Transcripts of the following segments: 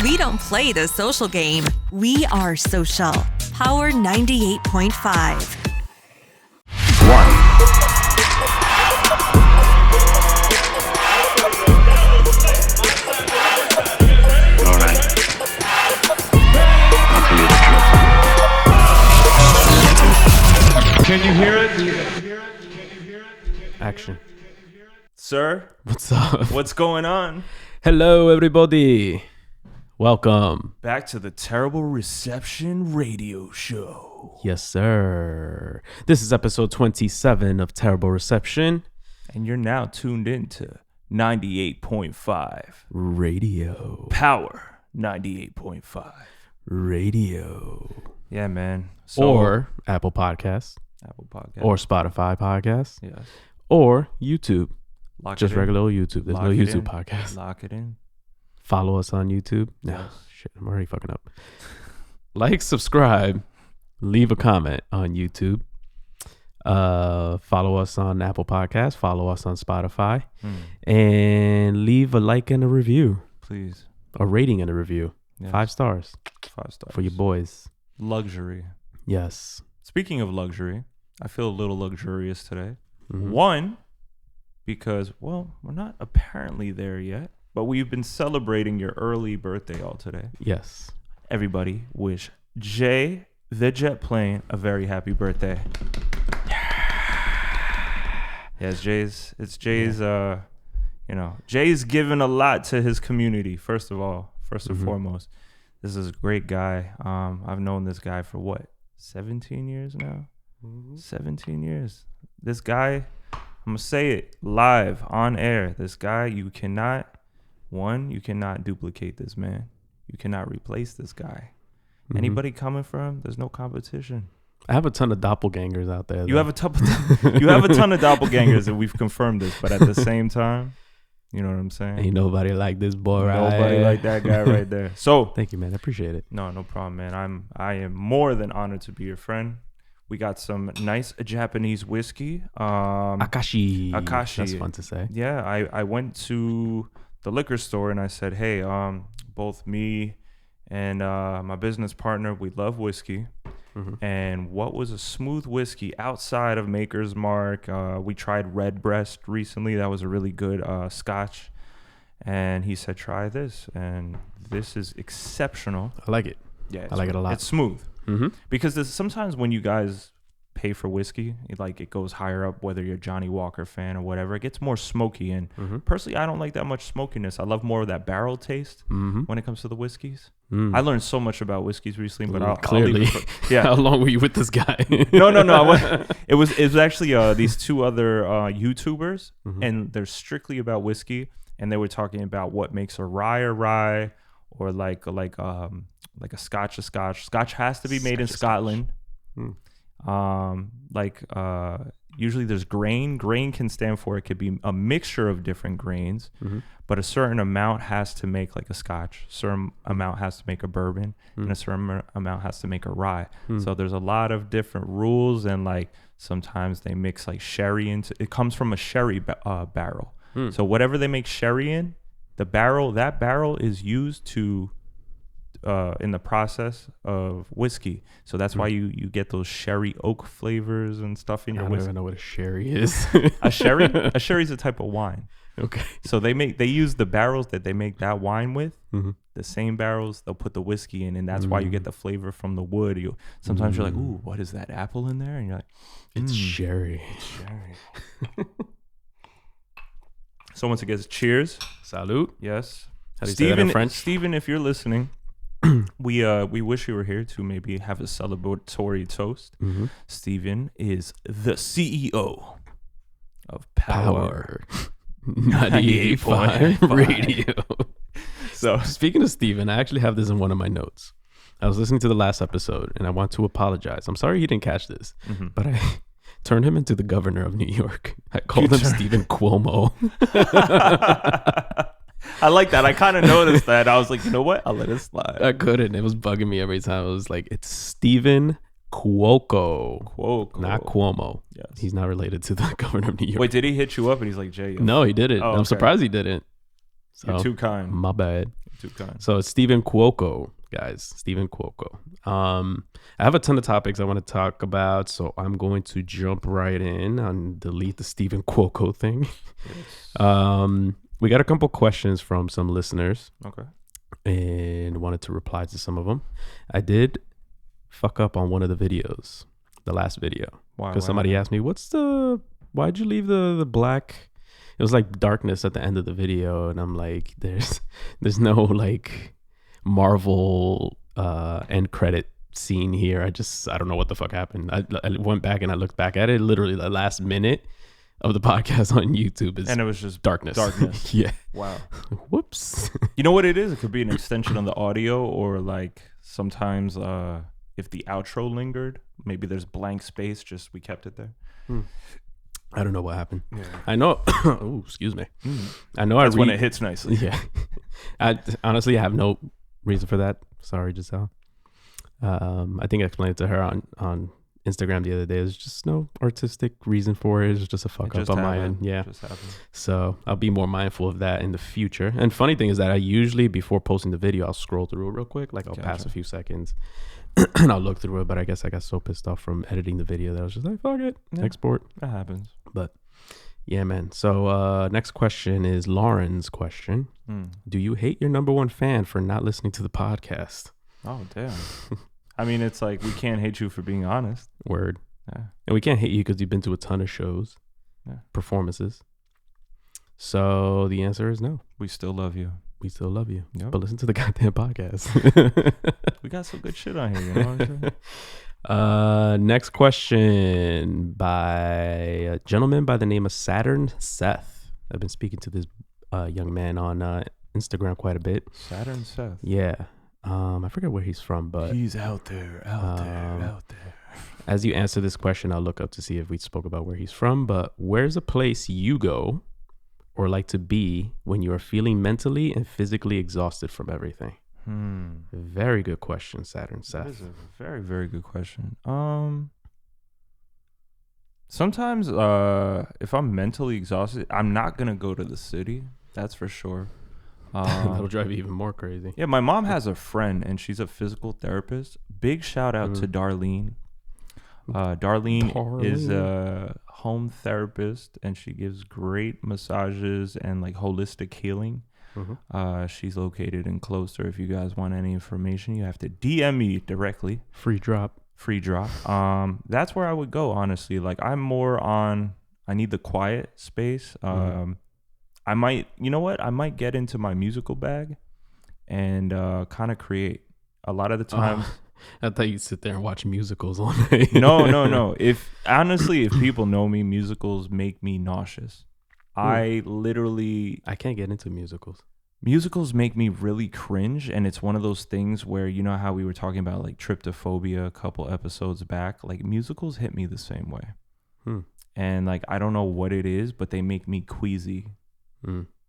We don't play the social game. We are social. Power 98.5. Can you hear it? Action. Sir? What's up? What's going on? Hello, everybody. Welcome. Back to the Terrible Reception Radio Show. Yes, sir. This is episode 27 of Terrible Reception. And you're now tuned in to 98.5. Radio. Power 98.5. Radio. Yeah, man. Or Apple Podcasts. Apple Podcast. Or Spotify Podcasts. Yes. Or YouTube. Lock Just it in. regular old YouTube. There's Lock no it YouTube in. podcast. Lock it in. Follow us on YouTube. No, Yes. shit, I'm already fucking up. Like, subscribe, leave a comment on YouTube. Follow us on Apple Podcasts. Follow us on Spotify. And leave a like and a review. Please. A rating and a review. Yes. 5 stars 5 stars. for your boys. Luxury. Yes. Speaking of luxury, I feel a little luxurious today. Mhm. One, because, well, we're not apparently there yet, but we've been celebrating your early birthday all today. Yes. Everybody wish Jay, the jet plane, a very happy birthday. Yes, it's Jay's, Jay's given a lot to his community, first and foremost. This is a great guy. I've known this guy for what, 17 years now? 17 years. This guy, I'm going to say it live on air. This guy, you cannot duplicate this man. You cannot replace this guy. Anybody coming from, there's no competition. I have a ton of doppelgangers out there. You have a ton of doppelgangers, and we've confirmed this. But at the same time, you know what I'm saying? Ain't nobody like this boy, right? Nobody like that guy right there. So thank you, man. I appreciate it. no problem, man. I am more than honored to be your friend. We got some nice Japanese whiskey. Akashi. Akashi. That's fun to say. Yeah, I went to the liquor store and I said, hey, both me and my business partner, we love whiskey. And what was a smooth whiskey outside of Maker's Mark? We tried Redbreast recently. That was a really good scotch. And he said, try this. And this is exceptional. I like it. Yeah, I like it a lot. It's smooth. Because there's sometimes when you guys pay for whiskey, it goes higher up, whether you're a Johnny Walker fan or whatever, it gets more smoky. And personally, I don't like that much smokiness. I love more of that barrel taste when it comes to the whiskeys. I learned so much about whiskeys recently, but I'll leave it yeah. How long were you with this guy? No. It was actually these two other YouTubers, and they're strictly about whiskey, and they were talking about what makes a rye, or like a scotch. Scotch has to be made in Scotland. Usually there's grain. Grain can stand for, it could be a mixture of different grains, but a certain amount has to make like a scotch, certain amount has to make a bourbon, and a certain amount has to make a rye. So there's a lot of different rules, and like sometimes they mix like sherry into it. Comes from a sherry barrel. So whatever they make sherry in, that barrel is used to in the process of whiskey. So that's why you get those sherry oak flavors and stuff in your whiskey. I don't even know what a sherry is. A sherry is a type of wine. Okay. So they use the barrels that they make that wine with, the same barrels they'll put the whiskey in, and that's why you get the flavor from the wood. Sometimes you're like, ooh, what is that apple in there? And you're like, it's sherry. It's sherry. So once again, cheers. Salute. Yes. How do you say that in French? Steven, if you're listening, we wish you were here to maybe have a celebratory toast. Steven is the CEO of Power 98.5 Radio. So speaking of Steven, I actually have this in one of my notes. I was listening to the last episode and I want to apologize. I'm sorry he didn't catch this, but I turned him into the governor of New York. I called him Stephen Cuomo. I like that. I kind of noticed that. I was like, you know what? I'll let it slide. I couldn't. It was bugging me every time. I was like, it's Stephen Cuoco. Not Cuomo. Yes. He's not related to the governor of New York. Wait, did he hit you up and he's like, Jay? No, he didn't. Oh, I'm okay. surprised he didn't. So, you're too kind. My bad. You're too kind. So it's Stephen Cuoco, guys. Stephen Cuoco. I have a ton of topics I want to talk about, so I'm going to jump right in and delete the Stephen Cuoco thing. Yes. We got a couple questions from some listeners. Okay. And wanted to reply to some of them. I did fuck up on one of the videos, the last video, because somebody asked me, why'd you leave the black? It was like darkness at the end of the video, and I'm like, there's no like Marvel end credit scene here. I don't know what the fuck happened. I went back and I looked back at it. Literally the last minute of the podcast on YouTube is, and it was just darkness. Yeah. Wow. Whoops. You know what it is? It could be an extension on the audio, or like sometimes if the outro lingered, maybe there's blank space, just we kept it there. I don't know what happened. Yeah. I know. Oh, excuse me. I know. That's when it hits nicely. Yeah. I honestly have no reason for that. Sorry, Giselle. I think I explained it to her on Instagram the other day. There's just no artistic reason for it. It's just a fuck up on my end. Yeah. So I'll be more mindful of that in the future. And funny thing is that I usually, before posting the video, I'll scroll through it real quick. Like I'll pass a few seconds and I'll look through it. But I guess I got so pissed off from editing the video that I was just like, fuck it. Yeah, export. That happens. But yeah, man. So next question is Lauren's question. Do you hate your number one fan for not listening to the podcast? Oh, damn. I mean, it's like, we can't hate you for being honest. Word. Yeah. And we can't hate you because you've been to a ton of shows, performances. So the answer is no. We still love you. We still love you. Yep. But listen to the goddamn podcast. We got some good shit on here. You know what I'm saying? Next question by a gentleman by the name of Saturn Seth. I've been speaking to this young man on Instagram quite a bit. Saturn Seth. Yeah. I forget where he's from, but he's out there. As you answer this question, I'll look up to see if we spoke about where he's from. But where's a place you go or like to be when you are feeling mentally and physically exhausted from everything? Very good question, Saturn Seth. That is a very, very good question. Sometimes if I'm mentally exhausted, I'm not gonna go to the city. That's for sure. That'll drive you even more crazy. Yeah, my mom has a friend and she's a physical therapist. Big shout out to Darlene. Darlene is a home therapist and she gives great massages and like holistic healing. She's located in Closter. If you guys want any information, you have to DM me directly. Free drop. That's where I would go, honestly. Like I'm more on, I need the quiet space. I might get into my musical bag and kind of create. A lot of the times. I thought you'd sit there and watch musicals all night. No. If people know me, musicals make me nauseous. I can't get into musicals. Musicals make me really cringe, and it's one of those things where, you know how we were talking about like tryptophobia a couple episodes back? Like musicals hit me the same way. And like I don't know what it is, but they make me queasy.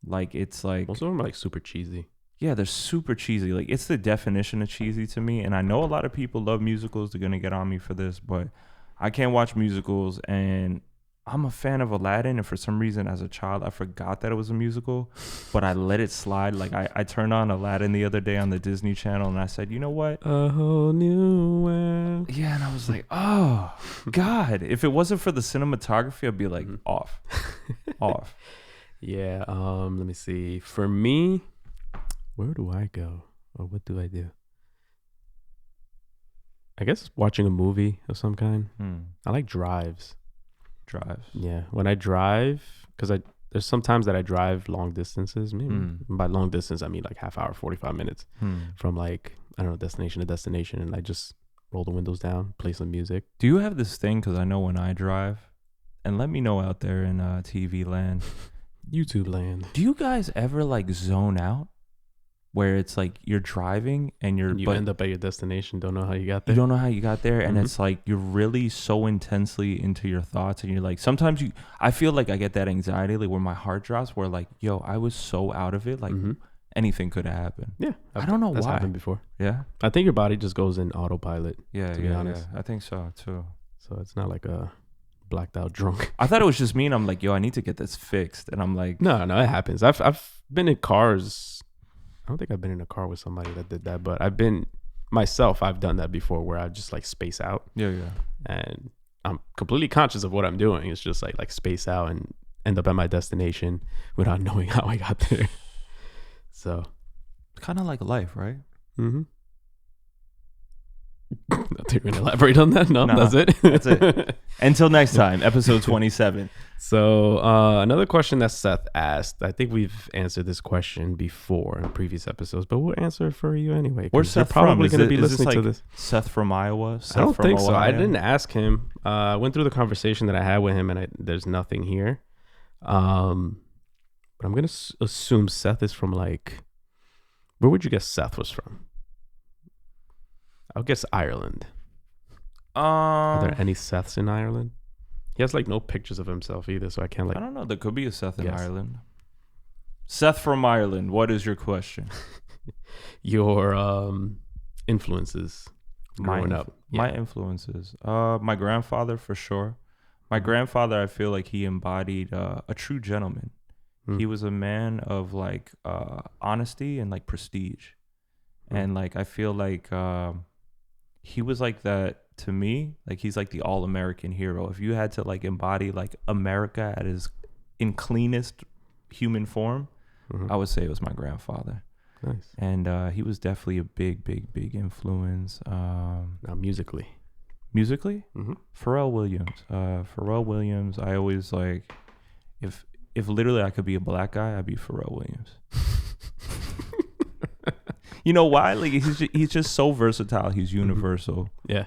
Like it's like most of them are like super cheesy. Yeah, they're super cheesy. Like it's the definition of cheesy to me. And I know a lot of people love musicals. They're gonna get on me for this, but I can't watch musicals. And I'm a fan of Aladdin, and for some reason as a child I forgot that it was a musical, but I let it slide. Like I turned on Aladdin the other day on the Disney Channel and I said, you know what? A whole new world. Yeah, and I was like, oh God. If it wasn't for the cinematography, I'd be like off. Yeah, let me see. For me, where do I go? Or what do I do? I guess watching a movie of some kind. I like drives. Yeah, when I drive, because there's sometimes that I drive long distances. By long distance, I mean like half hour, 45 minutes from like, I don't know, destination to destination. And I just roll the windows down, play some music. Do you have this thing? Because I know when I drive, and let me know out there in TV land, YouTube land. Do you guys ever like zone out? Where it's like you're driving and you end up at your destination, don't know how you got there. You don't know how you got there, and it's like you're really so intensely into your thoughts, and you're like, sometimes I feel like I get that anxiety, like where my heart drops, where like, yo, I was so out of it, like anything could have happened. Yeah, I don't know that's why. Happened before. Yeah, I think your body just goes in autopilot. Yeah, to be honest. I think so too. So it's not like a blacked out drunk. I thought it was just me, and I'm like, yo, I need to get this fixed, and I'm like, no, it happens. I've been in cars. I don't think I've been in a car with somebody that did that, but I've done that before where I just like space out. Yeah. And I'm completely conscious of what I'm doing. It's just like space out and end up at my destination without knowing how I got there. So it's kind of like life, right? Mm-hmm. You're gonna elaborate on that? No, that's it. That's it. Until next time, episode 27. So another question that Seth asked. I think we've answered this question before in previous episodes, but we'll answer it for you anyway. Where's Seth probably from? going to be is listening this like to this. Seth from Iowa? Seth I don't from think so. Ohio? I didn't ask him. I went through the conversation that I had with him, and there's nothing here. But I'm going to assume Seth is from like, where would you guess Seth was from? I'll guess Ireland. Are there any Seths in Ireland? He has like no pictures of himself either, so I can't like. I don't know. There could be a Seth in guess. Ireland. Seth from Ireland. What is your question? Your influences growing up. My influences. My grandfather for sure. My grandfather, I feel like he embodied a true gentleman. He was a man of like honesty and like prestige, and like I feel like he was like that to me. Like he's like the all-American hero. If you had to like embody like America at his in cleanest human form, I would say it was my grandfather. Nice. And he was definitely a big influence. Now musically, Pharrell Williams. I always like if literally I could be a black guy, I'd be Pharrell Williams. You know why? Like he's just so versatile. He's universal. Yeah.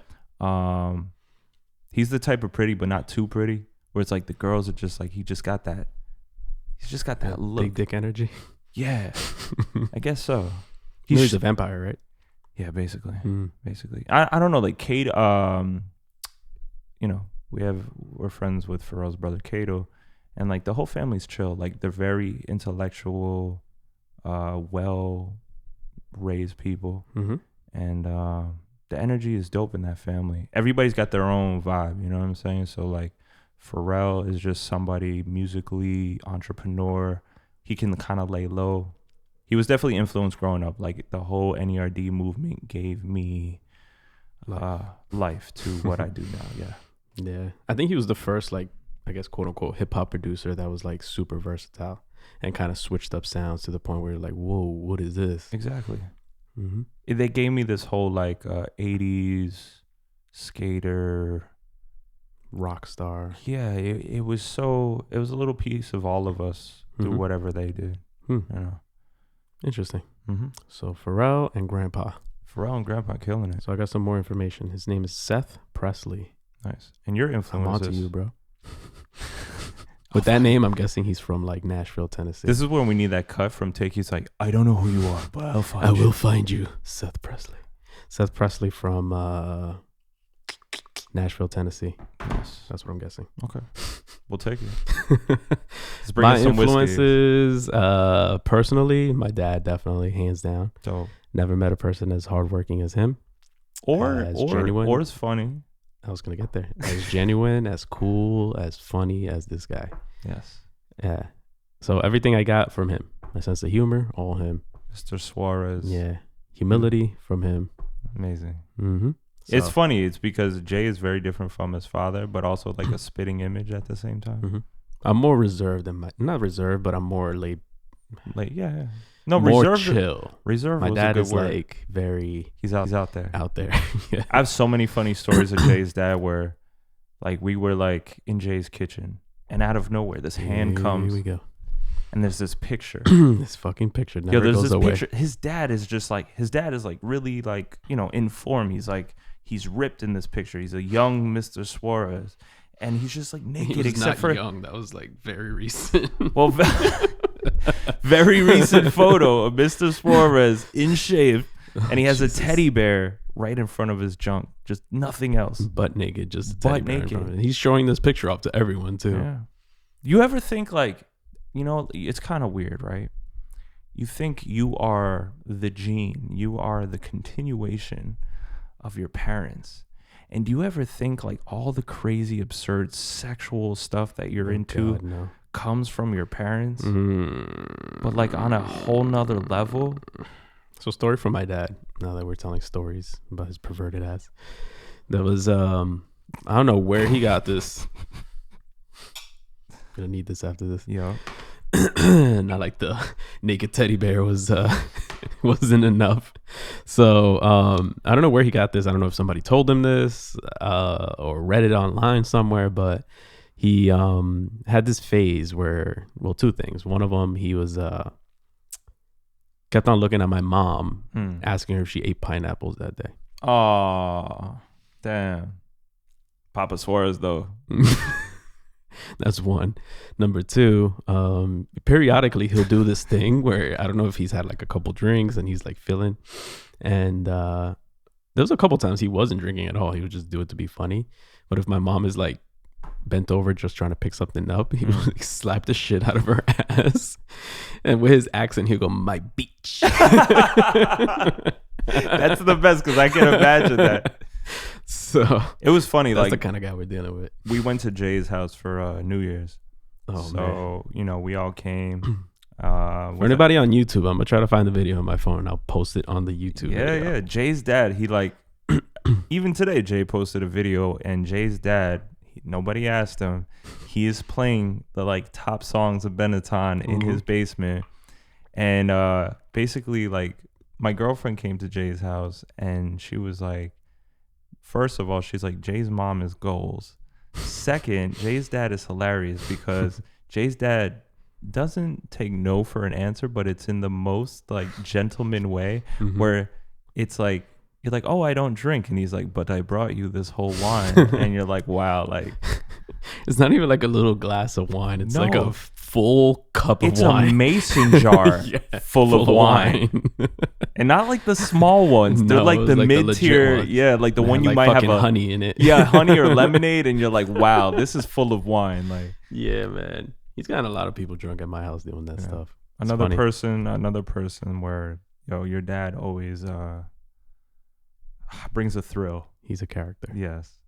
He's the type of pretty, but not too pretty. Where it's like the girls are just like he's just got that look. Big dick energy. Yeah, I guess so. He's a vampire, right? Yeah, basically. Basically, I don't know. Like Kate, you know, we're friends with Pharrell's brother Kato, and like the whole family's chill. Like they're very intellectual, well raised people, and the energy is dope in that family. Everybody's got their own vibe, you know what I'm saying? So like Pharrell is just somebody musically entrepreneur. He can kind of lay low. He was definitely influenced growing up. Like the whole NERD movement gave me life to what I do now. Yeah, I think he was the first, like, I guess, quote unquote hip hop producer that was like super versatile and kind of switched up sounds to the point where you're like, whoa, what is this? Exactly. They gave me this whole like 80s skater rock star. Yeah, it was a little piece of all of us do whatever they did. You know. Interesting. So Pharrell and Grandpa killing it. So I got some more information. His name is Seth Presley. Nice. And your influences. I'm onto you, bro. With that name, I'm guessing he's from like Nashville, Tennessee. This is when we need that cut from Take. He's like, I don't know who you are, but I'll find you. I will find you, Seth Presley. Seth Presley from Nashville, Tennessee. Yes. That's what I'm guessing. Okay. We'll take it. Let's bring my us some influences, personally, my dad definitely, hands down. Dope. Never met a person as hardworking as him. Or genuine. Or as funny. I was going to get there. As genuine, as cool, as funny as this guy. Yes. Yeah. So everything I got from him. My sense of humor, all him. Mr. Suarez. Yeah. Humility from him. Amazing. So, it's funny. It's because Jay is very different from his father, but also like a spitting image at the same time. I'm more reserved than not reserved, but I'm more laid. Like, yeah. No, more reserved. Chill. Reserved. My was dad a good is word. like very. He's out there. Out there. Yeah. I have so many funny stories of Jay's dad where, like, we were like in Jay's kitchen, and out of nowhere, this hand comes. Here we go. And there's this picture. This fucking picture never there's goes this away. picture. His dad is really like, you know, in form. He's ripped in this picture. He's a young Mr. Suarez, and he's just like naked. He was except not for young. That was like very recent. Well, very recent photo of Mr. Suarez in shape, and he has a teddy bear right in front of his junk. Just nothing else. Butt naked, just a teddy Butt bear in front of naked. it. He's showing this picture off to everyone too. Yeah. You ever think like, you know, it's kind of weird, right? You think you are the gene, you are the continuation of your parents. And do you ever think like all the crazy, absurd sexual stuff that you're into God, no. comes from your parents, but like on a whole nother level. So story from my dad, now that we're telling stories about his perverted ass. There was, I don't know where he got this. Gonna need this after this. Yeah. Not like the naked teddy bear wasn't enough. So I don't know where he got this. I don't know if somebody told him this or read it online somewhere, but he had this phase where, well, two things. One of them, he was kept on looking at my mom, asking her if she ate pineapples that day. Oh, damn. Papa Suarez, though. That's one. Number two, periodically he'll do this thing where I don't know if he's had like a couple drinks and he's like feeling. And there was a couple times he wasn't drinking at all. He would just do it to be funny. But if my mom is like bent over just trying to pick something up, he would like slap the shit out of her ass. And with his accent, he'll go, "My beach." That's the best because I can imagine that. So it was funny. That's like the kind of guy we're dealing with. We went to Jay's house for New Year's. Oh, so, man. you know, we all came. For anybody on YouTube, I'm going to try to find the video on my phone. I'll post it on the YouTube video. Yeah. Jay's dad, he like, even today, Jay posted a video and Jay's dad, nobody asked him. He is playing the like top songs of Benetton in his basement. And basically, like, my girlfriend came to Jay's house and she was like, first of all, she's like, Jay's mom is goals. Second, Jay's dad is hilarious because Jay's dad doesn't take no for an answer, but it's in the most like gentleman way where it's like, you're like, "Oh, I don't drink." And he's like, "But I brought you this whole wine." And you're like, wow, like. It's not even like a little glass of wine. It's like a full cup of wine. It's a mason jar full of wine. And not like the small ones. They're like the mid-tier. Yeah, like the one you might have honey in it. Yeah, honey or lemonade. And you're like, wow, this is full of wine. Like, yeah, man. He's gotten a lot of people drunk at my house doing that stuff. It's another funny. person where, your dad always brings a thrill. He's a character. Yes.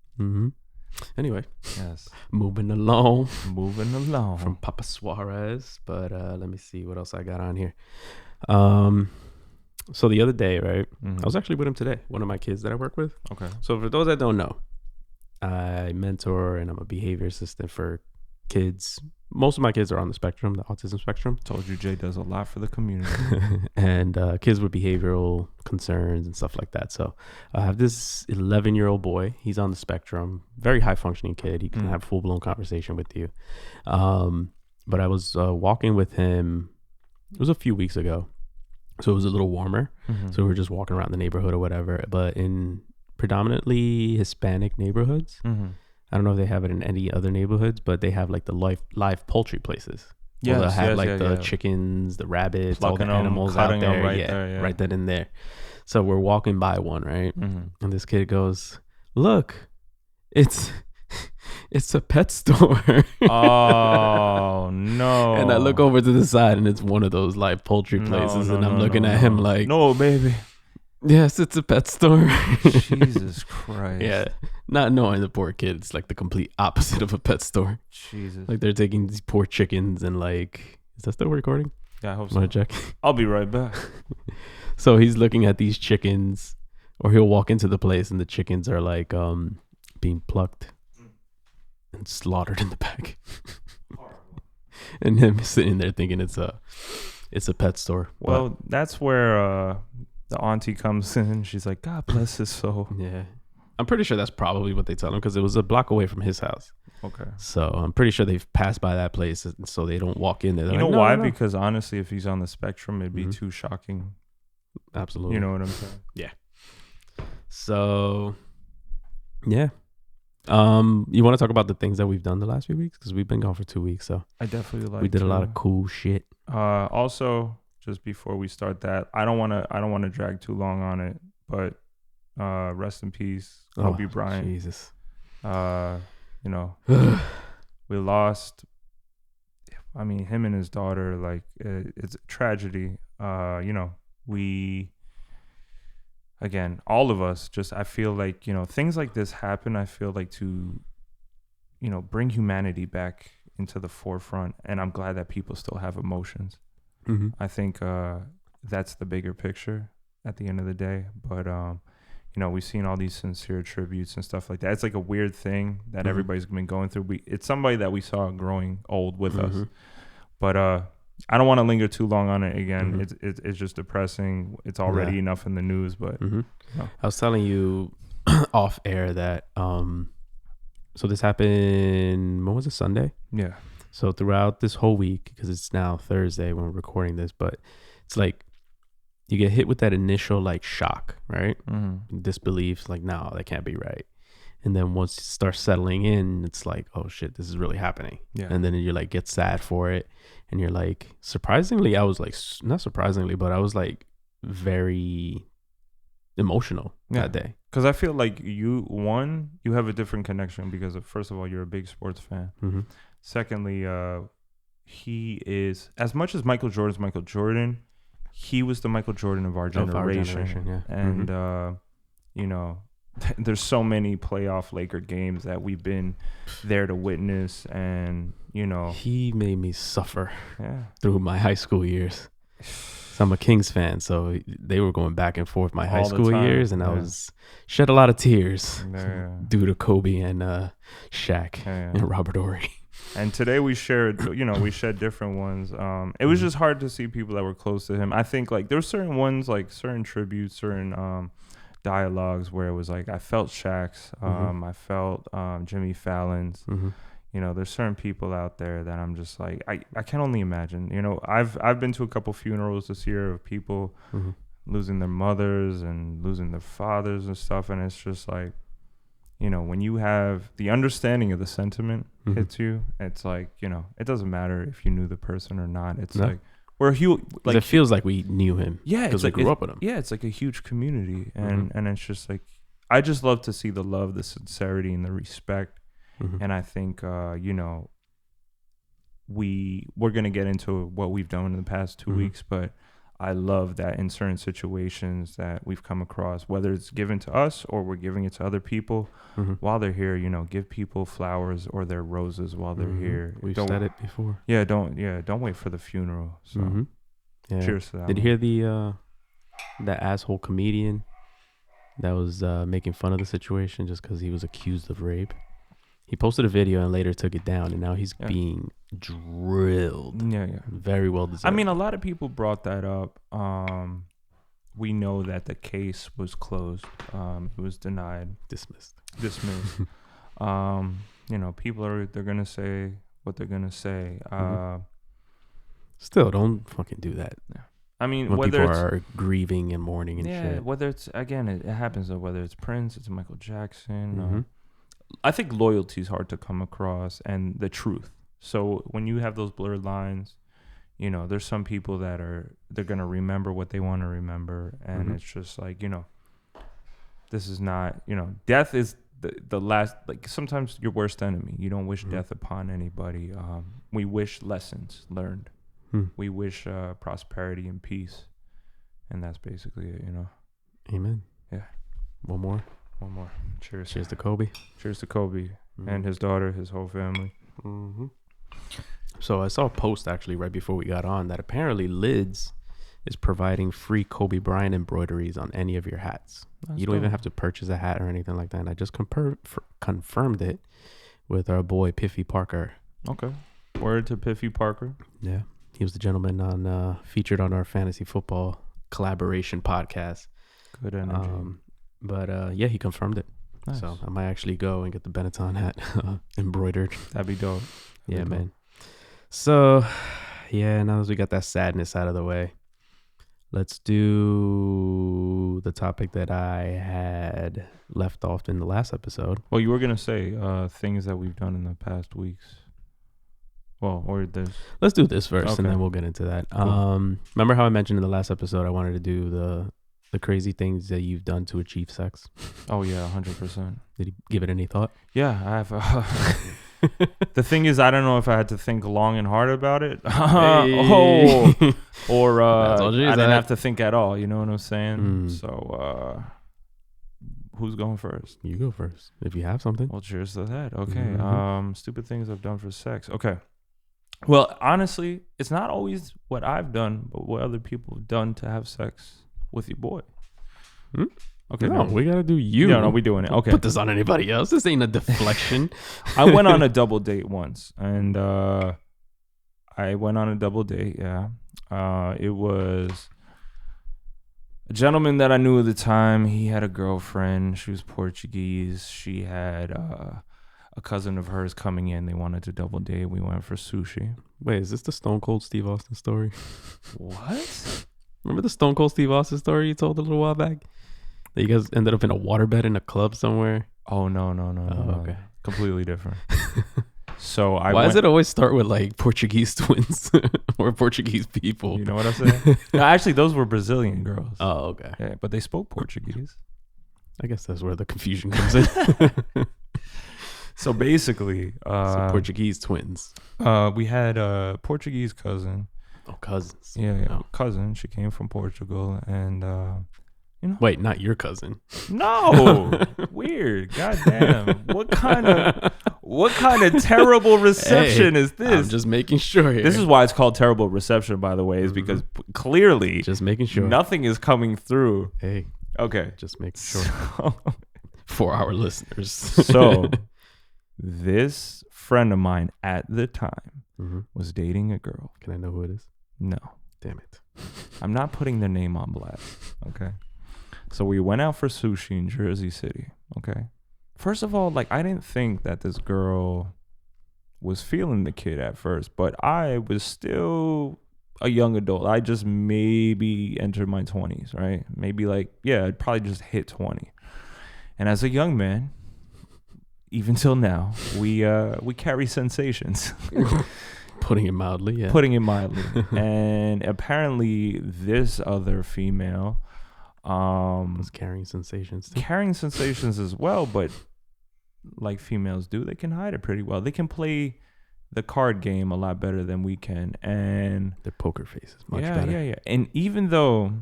Anyway, yes. Moving along From Papa Suarez. But let me see what else I got on here. So the other day, right? I was actually with him today. One of my kids that I work with. Okay. So for those that don't know, I mentor and I'm a behavior assistant for kids. Most of my kids are on the spectrum, the autism spectrum. Told you Jay does a lot for the community. And kids with behavioral concerns and stuff like that. So I have this 11-year-old boy. He's on the spectrum. Very high functioning kid. He can have full blown conversation with you. But I was walking with him. It was a few weeks ago. So it was a little warmer. So we were just walking around the neighborhood or whatever. But in predominantly Hispanic neighborhoods, I don't know if they have it in any other neighborhoods, but they have like the live poultry places. Yeah, they'll have the chickens, the rabbits, plucking all the animals out there. Right then and there. So we're walking by one, right? And this kid goes, "Look, it's a pet store." Oh no! And I look over to the side, and it's one of those live poultry places, and I'm looking at him like, "No, baby." Yes, it's a pet store. Jesus Christ. Yeah. Not knowing the poor kid, it's like the complete opposite of a pet store. Jesus. Like they're taking these poor chickens and like, is that still recording? Yeah, I hope so. Want to check? I'll be right back. So he's looking at these chickens, or he'll walk into the place and the chickens are like being plucked and slaughtered in the back. And him sitting there thinking it's a pet store. Well, that's where the auntie comes in. She's like, "God bless his soul." Yeah. I'm pretty sure that's probably what they tell him because it was a block away from his house. Okay. So I'm pretty sure they've passed by that place so they don't walk in there. They're you know like, why? No. Because honestly, if he's on the spectrum, it'd be too shocking. Absolutely. You know what I'm saying? Yeah. So, yeah. You want to talk about the things that we've done the last few weeks? Because we've been gone for 2 weeks. So I definitely like. We did a lot of cool shit. Also, just before we start that, I don't want to drag too long on it, but rest in peace, Kobe Bryant. Jesus. You know, we lost. I mean, him and his daughter. Like, it's a tragedy. You know, again, all of us. Just, I feel like, you know, things like this happen. I feel like to, you know, bring humanity back into the forefront, and I'm glad that people still have emotions. I think that's the bigger picture at the end of the day. But we've seen all these sincere tributes and stuff like that. It's like a weird thing that everybody's been going through. It's somebody that we saw growing old with us. But I don't want to linger too long on it again. It's just depressing. It's already enough in the news. But I was telling you off air that so this happened, when was it, Sunday? Yeah. So throughout this whole week, because it's now Thursday when we're recording this, but it's like you get hit with that initial like shock, right? Disbelief, like, no, that can't be right. And then once it starts settling in, it's like, oh shit, this is really happening. Yeah. And then you like get sad for it. And you're like, surprisingly, I was like, not surprisingly, but I was like very emotional that day. Because I feel like you have a different connection because first of all, you're a big sports fan. Secondly, he is, as much as Michael Jordan's Michael Jordan, he was the Michael Jordan of our generation. And, there's so many playoff Laker games that we've been there to witness. And, he made me suffer through my high school years. So I'm a Kings fan, so they were going back and forth my high school years, and I was shed a lot of tears due to Kobe and Shaq and Robert Horry. And today we shed different ones. It was just hard to see people that were close to him. I think like there were certain ones, like certain tributes, certain dialogues where it was like I felt Shaq's, I felt Jimmy Fallon's. There's certain people out there that I'm just like I can only imagine. I've been to a couple funerals this year of people losing their mothers and losing their fathers and stuff, and it's just like, when you have the understanding of the sentiment hits you, it's like, it doesn't matter if you knew the person or not. It's like we're huge. Like it feels like we knew him. Yeah, because we grew up with him. Yeah, it's like a huge community, and it's just like I just love to see the love, the sincerity, and the respect. And I think, we're going to get into what we've done in the past 2 weeks, but I love that in certain situations that we've come across, whether it's given to us or we're giving it to other people while they're here, give people flowers or their roses while they're here. We've said it before. Yeah, don't wait for the funeral. So cheers to that. Did you hear that asshole comedian that was making fun of the situation just because he was accused of rape? He posted a video and later took it down, and now he's being drilled. Yeah. Very well deserved. I mean, a lot of people brought that up. We know that the case was closed. It was denied. Dismissed. People they're going to say what they're going to say. Still, don't fucking do that. Yeah. I mean, when people are grieving and mourning and shit. Whether it's, again, it happens, though, whether it's Prince, it's Michael Jackson. I think loyalty is hard to come across, and the truth. So when you have those blurred lines, there's some people that they're going to remember what they want to remember. And it's just like, this is not, death is the last, like sometimes your worst enemy. You don't wish death upon anybody. We wish lessons learned. We wish prosperity and peace. And that's basically it, Amen. Yeah. One more. Cheers. Cheers to Kobe. Cheers to Kobe and his daughter, his whole family. So I saw a post actually right before we got on that apparently Lids is providing free Kobe Bryant embroideries on any of your hats. You don't even have to purchase a hat or anything like that. And I just confirmed it with our boy Piffy Parker. Okay. Word to Piffy Parker. Yeah. He was the gentleman on featured on our fantasy football collaboration podcast. Good energy. But he confirmed it. Nice. So I might actually go and get the Benetton hat embroidered. That'd be dope. Yeah, man. So, now that we got that sadness out of the way, let's do the topic that I had left off in the last episode. Well, you were going to say things that we've done in the past weeks. Well, or this. Let's do this first, and then we'll get into that. Cool. Remember how I mentioned in the last episode I wanted to do the crazy things that you've done to achieve sex? Oh, yeah, 100%. Did you give it any thought? Yeah, I have. The thing is, I don't know if I had to think long and hard about it. Or I didn't have to think at all. You know what I'm saying? So who's going first? You go first if you have something. Well, cheers to that. Okay. Stupid things I've done for sex. Okay. Well, honestly, it's not always what I've done, but what other people have done to have sex with your boy. Okay. No, we gotta do you. No, we doing it. Don't Okay. put this on anybody else. This ain't a deflection. I went on a double date once, and Yeah. It was a gentleman that I knew at the time. He had a girlfriend. She was Portuguese. She had a cousin of hers coming in. They wanted to double date. We went for sushi. Wait, is this the Stone Cold Steve Austin story? What? Remember the Stone Cold Steve Austin story you told a little while back? That you guys ended up in a waterbed in a club somewhere? Oh, no. Okay. Completely different. So Why does it always start with like Portuguese twins or Portuguese people? You know what I'm saying? No, actually, those were Brazilian girls. Oh, okay. Yeah, but they spoke Portuguese. I guess that's where the confusion comes in. So basically, So Portuguese twins. We had a Portuguese cousin. Oh, cousins. Yeah, Oh. cousin. She came from Portugal, and Wait, not your cousin. no, weird. Goddamn, what kind of terrible reception is this? I'm just making sure here. This is why it's called terrible reception, by the way, is because clearly just making sure. nothing is coming through. Hey, Okay, just making sure. so, For our listeners. so this friend of mine at the time Mhm. was dating a girl. Can I know who it is? No, Damn it. I'm not putting their name on blast. Okay. So we went out for sushi in Jersey City. Okay. First of all, like, I didn't think that this girl was feeling the kid at first, but I was still a young adult. I just maybe entered my 20s, right? Maybe I'd probably just hit 20. And as a young man, even till now, we carry sensations. Putting it mildly, yeah. Putting it mildly. And apparently this other female was carrying sensations too. carrying sensations as well, but like females do, they can hide it pretty well. They can play the card game a lot better than we can, and Their poker face is much better. Yeah. And even though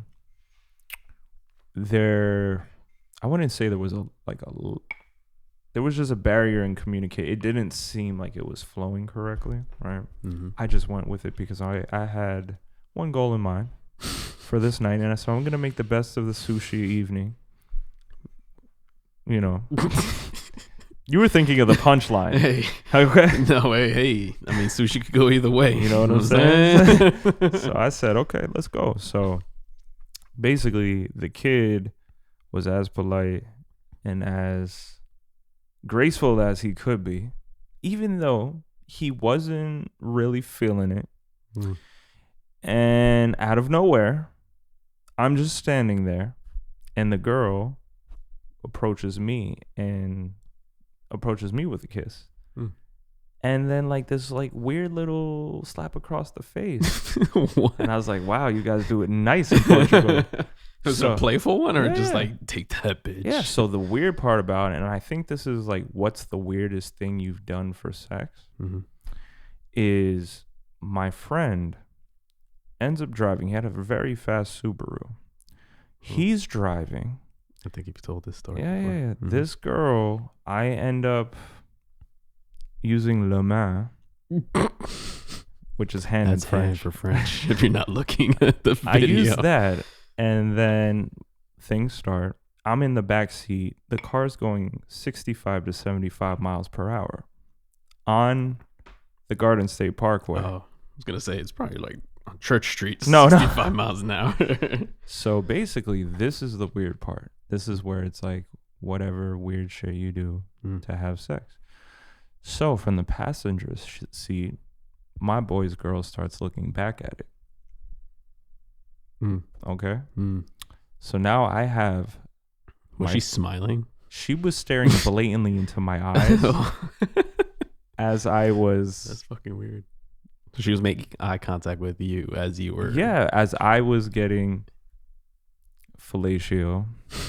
I wouldn't say there was there was just a barrier in communicate. It didn't seem like it was flowing correctly, right? Mm-hmm. I just went with it because I had one goal in mind for this night, and so I'm gonna make the best of the sushi evening. You know, you were thinking of the punchline. Hey, Okay. no, hey. I mean, sushi could go either way. You know what I'm saying? So I said, okay, let's go. So basically, the kid was as polite and as graceful as he could be, even though he wasn't really feeling it. Mm. And out of nowhere, I'm just standing there, and the girl approaches me with a kiss. Mm. And then this weird little slap across the face. What? And I was like, wow, you guys do it nice in Portugal. Was it a playful one or just take that bitch? Yeah, so the weird part about it, and I think this is what's the weirdest thing you've done for sex, Mm-hmm. is my friend ends up driving. He had a very fast Subaru. He's driving. I think you've told this story Yeah. before. Mm-hmm. This girl, I end up using le main, which is hand That's in French. for French. If you're not looking at the video. I use that, and then things start. I'm in the back seat. The car's going 65 to 75 miles per hour on the Garden State Parkway. Oh, I was gonna say it's probably on Church Street. No. 65 miles an hour. So basically, this is the weird part. This is where it's whatever weird shit you do to have sex. So from the passenger seat, my boy's girl starts looking back at it. Okay. So now I have. Was she smiling? She was staring blatantly into my eyes as I was. That's fucking weird. So she was making eye contact with you as you were. Yeah, as I was getting fellatio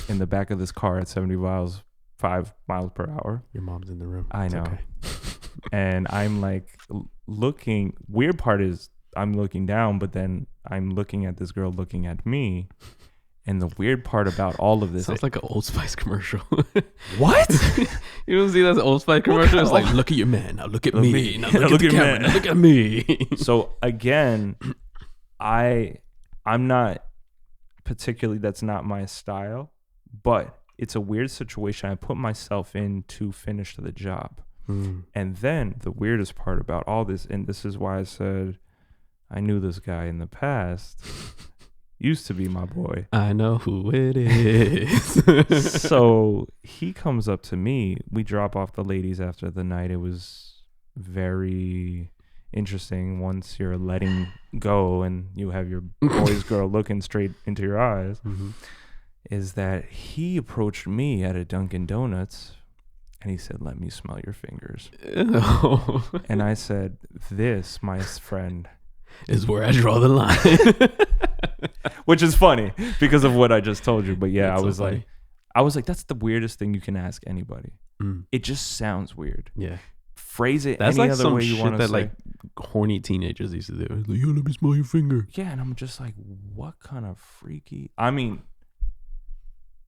in the back of this car at 5 miles per hour. Your mom's in the room. I It's know. okay. And I'm looking. Weird part is I'm looking down, but then I'm looking at this girl looking at me. And the weird part about all of this sounds like an Old Spice commercial. What? You don't see that Old Spice commercial? It's like, look at your man, now look at me, now look at the camera, now look at me. So again, I'm not particularly, that's not my style, but it's a weird situation I put myself in to finish the job. And then the weirdest part about all this, and this is why I said I knew this guy in the past, used to be my boy. I know who it is. So he comes up to me. We drop off the ladies after the night. It was very interesting once you're letting go and you have your boy's girl looking straight into your eyes. Is that he approached me at a Dunkin' Donuts and he said, "Let me smell your fingers." Ew. And I said, "This, my friend, is where I draw the line." Which is funny because of what I just told you. But yeah, That's I was like, that's the weirdest thing you can ask anybody. It just sounds weird. Yeah. Phrase it That's any like other some way you shit want to that say. like horny teenagers used to do. Like, yo, let me smell your finger. Yeah, and I'm just like, what kind of freaky? I mean,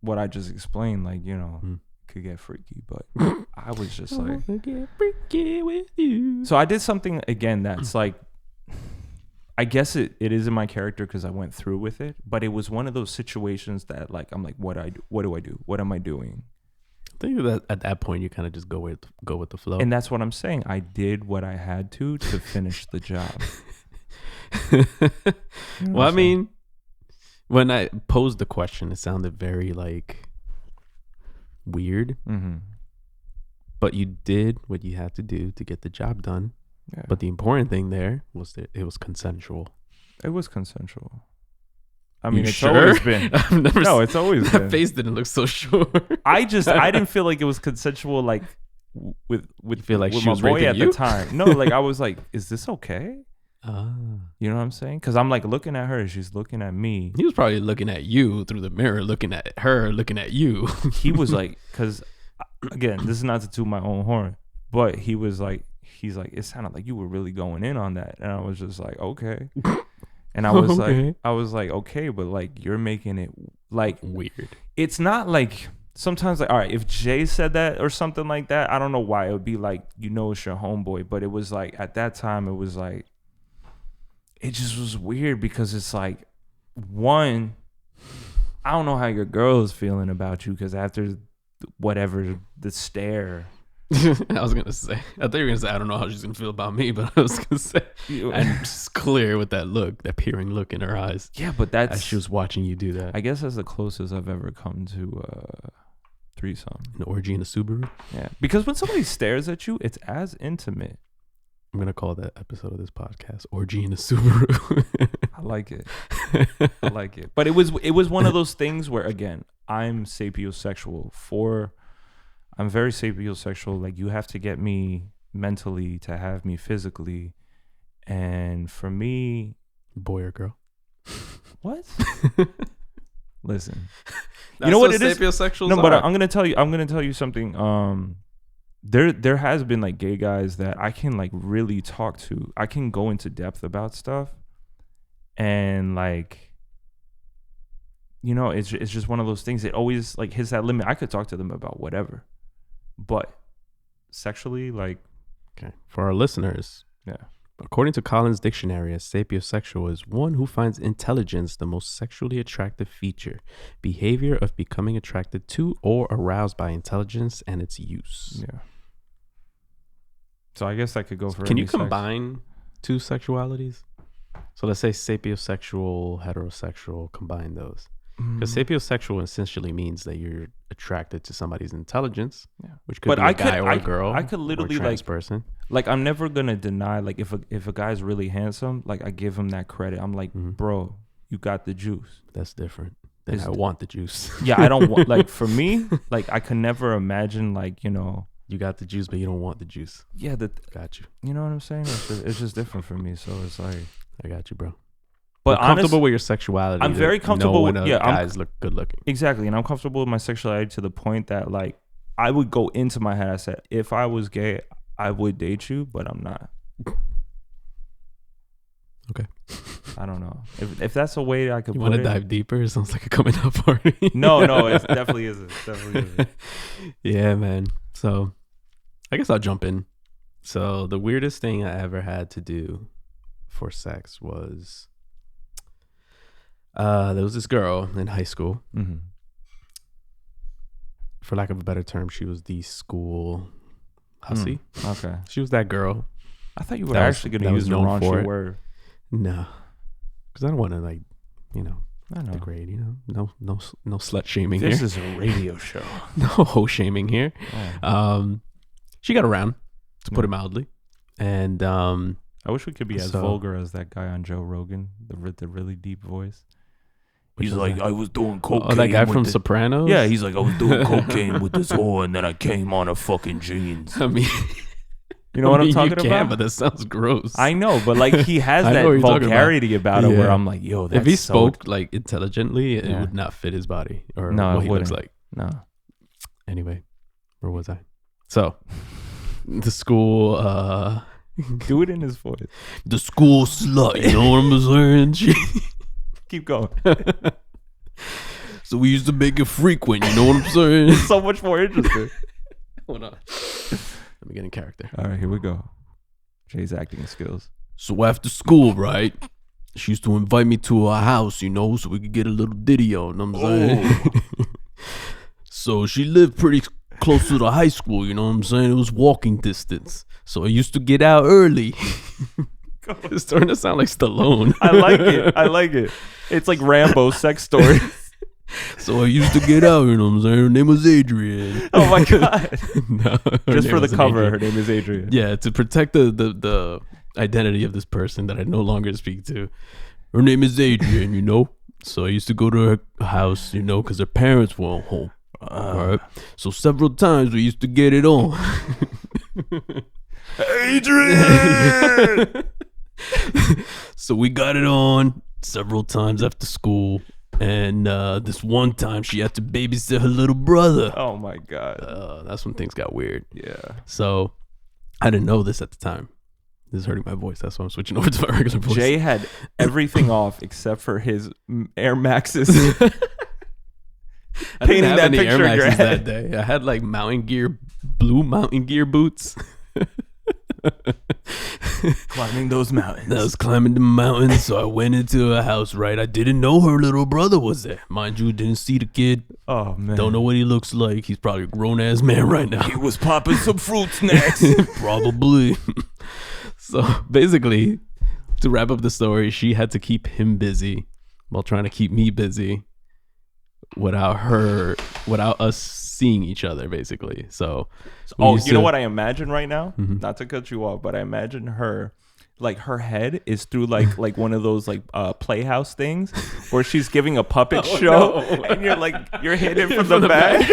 what I just explained, like, you know, could get freaky, but I was just like, I get freaky with you. so I did something again that's like, I guess it is in my character because I went through with it, but it was one of those situations that like, I'm like, what do I do? What am I doing? I think that at that point you kind of just go with the flow. And that's what I'm saying. I did what I had to finish the job. Well, I mean, when I posed the question, it sounded very like weird. But you did what you had to do to get the job done. Yeah. But the important thing there was that it was consensual. It was consensual. I mean, it's sure? always been. It's always that been. face didn't look so sure. I didn't feel like it was consensual, like with you feel like with she my was boy raping at you? the time. No, like I was like, is this okay? You know what I'm saying? Because I'm like looking at her, and she's looking at me. He was probably looking at you through the mirror, looking at her, looking at you. He was like, because again, this is not to toot my own horn, but he's like, it sounded like you were really going in on that, and I was just like, okay. And I was like, okay, but like you're making it like weird. It's not like sometimes like, all right, if Jay said that or something like that, I don't know why it would be like, you know, it's your homeboy, but it was like at that time it was like, it just was weird because it's like, one, I don't know how your girl is feeling about you because after whatever the stare. I was gonna say, I thought you were gonna say, I don't know how she's gonna feel about me, but I was gonna say, and it's clear with that look, that peering look in her eyes. Yeah, but that's as she was watching you do that. I guess that's the closest I've ever come to threesome. An orgy in a Subaru. Yeah, because when somebody stares at you, it's as intimate. I'm gonna call that episode of this podcast "Orgy in a Subaru." I like it. I like it. But it was one of those things where, again, I'm sapiosexual. I'm very sapiosexual. Like, you have to get me mentally to have me physically. And for me... Boy or girl? What? Listen. That's you know what it sapiosexuals is? No, but are. I'm gonna tell you something. There has been like gay guys that I can like really talk to. I can go into depth about stuff. And like, you know, it's just one of those things. It always like hits that limit. I could talk to them about whatever. But sexually, like... Okay. For our listeners, yeah. According to Collins Dictionary, a sapiosexual is one who finds intelligence the most sexually attractive feature, behavior of becoming attracted to or aroused by intelligence and its use. Yeah. So I guess I could go for... Can you combine two sexualities? So let's say sapiosexual, heterosexual, combine those. Because sapiosexual essentially means that you're attracted to somebody's intelligence, which could be a guy or a girl. I could literally, or a trans like, person. Like, I'm never gonna deny, like, if a guy's really handsome, like, I give him that credit. I'm like, bro, you got the juice. That's different. Then I want the juice. Yeah, I don't want, like, for me, like, I could never imagine, like, you know, you got the juice, but you don't want the juice. Yeah, got you. You know what I'm saying? It's just different for me. So it's like, I got you, bro. But I'm comfortable with your sexuality. I'm very comfortable with guys look good looking. Exactly, and I'm comfortable with my sexuality to the point that like I would go into my head. I said, if I was gay, I would date you, but I'm not. Okay. I don't know if that's a way I could. You put want to it. dive deeper? It sounds like a coming out party. No, it definitely isn't. Definitely isn't. Yeah, man. So I guess I'll jump in. So the weirdest thing I ever had to do for sex was there was this girl in high school. Mm-hmm. For lack of a better term, she was the school hussy. Okay. She was that girl. I thought you were actually going to use the raunchy word. No, because I don't want to I know. degrade. No slut shaming This here. is a radio show. No hoe shaming here. Oh. She got around, to put it mildly, and I wish we could be as So- vulgar as that guy on Joe Rogan, the really deep voice. Which He's is like, that? I was doing cocaine. Oh, that guy with from the- Sopranos. Yeah, he's like, I was doing cocaine with this whore, and then I came on her fucking jeans. I mean, You know what I'm you talking can, about? but that sounds gross. I know, but like he has I know that what you're talking vulgarity about it where Yeah. I'm like, yo, that's if he so spoke like intelligently, it Yeah. would not fit his body or No, what it he looks wouldn't. like. No. Anyway, where was I? So, the school, Do it in his voice. the school slut. You know what I'm saying? Keep going. So we used to make it frequent. You know what I'm saying? So much more interesting. Hold on. Let me get in character. All right, here we go. Jay's acting skills. So after school, right? She used to invite me to her house, so we could get a little ditty on. You know what I'm saying? So she lived pretty close to the high school. You know what I'm saying? It was walking distance. So I used to get out early. It's starting to sound like Stallone. I like it. It's like Rambo's sex story. So I used to get out. You know what I'm saying? Her name was Adrian. Oh my god. No, her Just name for the wasn't cover, Adrian. her name is Adrian. Yeah, to protect the identity of this person that I no longer speak to. Her name is Adrian, So I used to go to her house, because her parents weren't home. All right. So several times we used to get it on. Adrian! So we got it on several times after school. And this one time she had to babysit her little brother. Oh my god. That's when things got weird. Yeah. So I didn't know this at the time. This is hurting my voice. That's why I'm switching over to my regular voice. Jay had everything off except for his Air Maxes. I didn't painting have that any Air picture in your Maxes head. that day. I had like blue mountain gear boots. Climbing those mountains. I was climbing the mountains, so I went into her house, right? I didn't know her little brother was there. Mind you, didn't see the kid. Oh man. Don't know what he looks like. He's probably a grown-ass man right now. He was popping some fruit snacks. Probably. So basically, to wrap up the story, she had to keep him busy while trying to keep me busy without us seeing each other, basically. So Oh, you know what I imagine right now? Mhm. Not to cut you off, but I imagine her, like her head is through like one of those like playhouse things where she's giving a puppet show, and you're hitting from the back.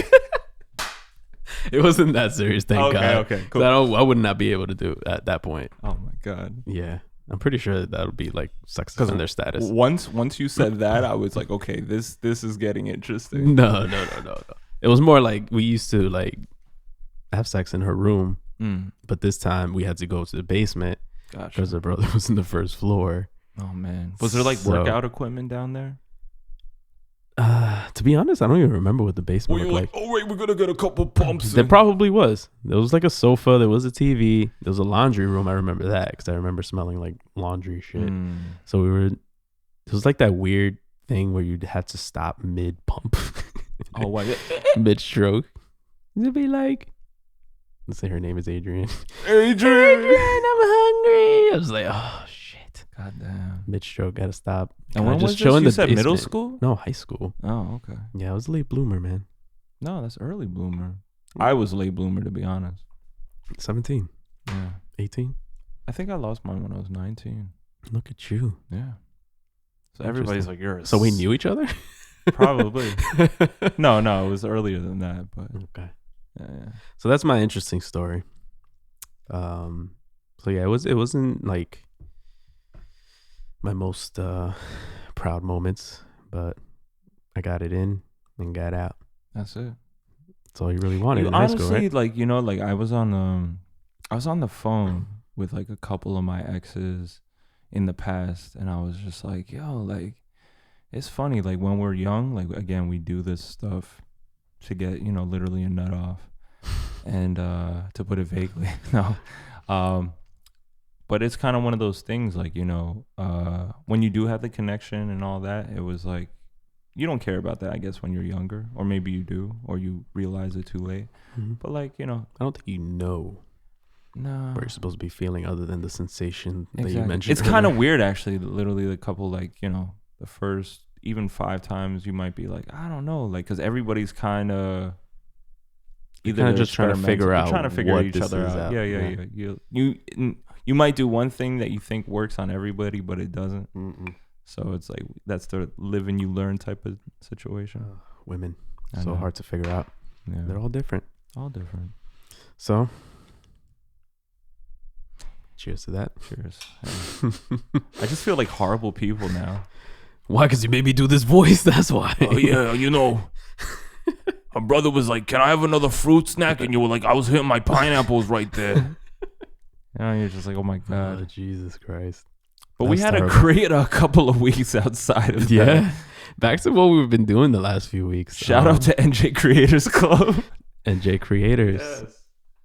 It wasn't that serious, thank God. Okay, cool. I would not be able to do it at that point. Oh my god. Yeah, I'm pretty sure that would be like sex offender status. Once you said that, I was like, okay, this is getting interesting. No. It was more like we used to like have sex in her room, but this time we had to go to the basement Gotcha. because her brother was in the first floor. Oh man, was there like So- workout equipment down there? To be honest, I don't even remember what the basement looked like. all right, we're gonna get a couple pumps. There probably was. There was like a sofa. There was a TV. There was a laundry room. I remember that because I remember smelling like laundry shit. So it was like that weird thing where you'd have to stop mid pump, Oh wait. mid stroke. It'd be like, let's say her name is Adrian. Adrian. I'm hungry. I was like, oh shit. God damn. Mid stroke, gotta stop. And I when was just this? chill in You the said middle basement. school? No, high school. Oh, okay. Yeah, I was a late bloomer, man. No, that's early bloomer. I was late bloomer, to be honest. 17, Yeah. 18. I think I lost mine when I was 19. Look at you. Yeah. So everybody's like, you're a So we knew each other? Probably. No, it was earlier than that, but Okay. yeah. So that's my interesting story. So yeah, it wasn't like my most proud moments, but I got it in and got out. That's it. That's all you really wanted You in high honestly, school, right? like, like I was on the phone with like a couple of my exes, in the past, and I was just like, yo, like, it's funny, like when we're young, like again, we do this stuff to get, you know, literally a nut off, and to put it vaguely, no, but it's kind of one of those things, like, you know, when you do have the connection and all that, it was like, you don't care about that, I guess, when you're younger, or maybe you do, or you realize it too late. But like, you know, I don't think you know no, what you're supposed to be feeling other than the sensation that exactly. you mentioned. It's kind of weird, actually. Literally, a couple, like, you know, the first even 5 times, you might be like, I don't know, like, because everybody's kind of either kind of just trying to figure out, trying to figure what each this other is out. Yeah. You might do one thing that you think works on everybody, but it doesn't. So it's like, that's the live and you learn type of situation. Women, I so know. hard to figure out. Yeah. They're all different. All different. So, cheers to that. Cheers. I just feel like horrible people now. Why? Because you made me do this voice. That's why. Oh yeah, you know, my brother was like, "Can I have another fruit snack?" And you were like, "I was hitting my pineapples right there." Yeah, you're just like, oh my God. Oh, Jesus Christ. But we That's had terrible. a great couple of weeks outside of that. Yeah. Back to what we've been doing the last few weeks. Shout out to NJ Creators Club. NJ Creators.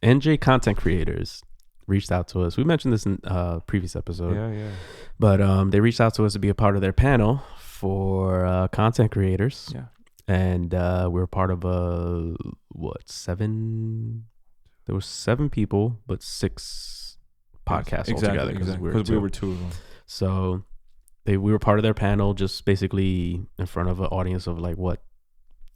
NJ Content Creators reached out to us. We mentioned this in previous episode. Yeah. But they reached out to us to be a part of their panel for content creators. Yeah. And we were part of 7? There were 7 people, but 6 podcasts altogether. Exactly. Because We were 2 of them. So we were part of their panel, just basically in front of an audience of like what,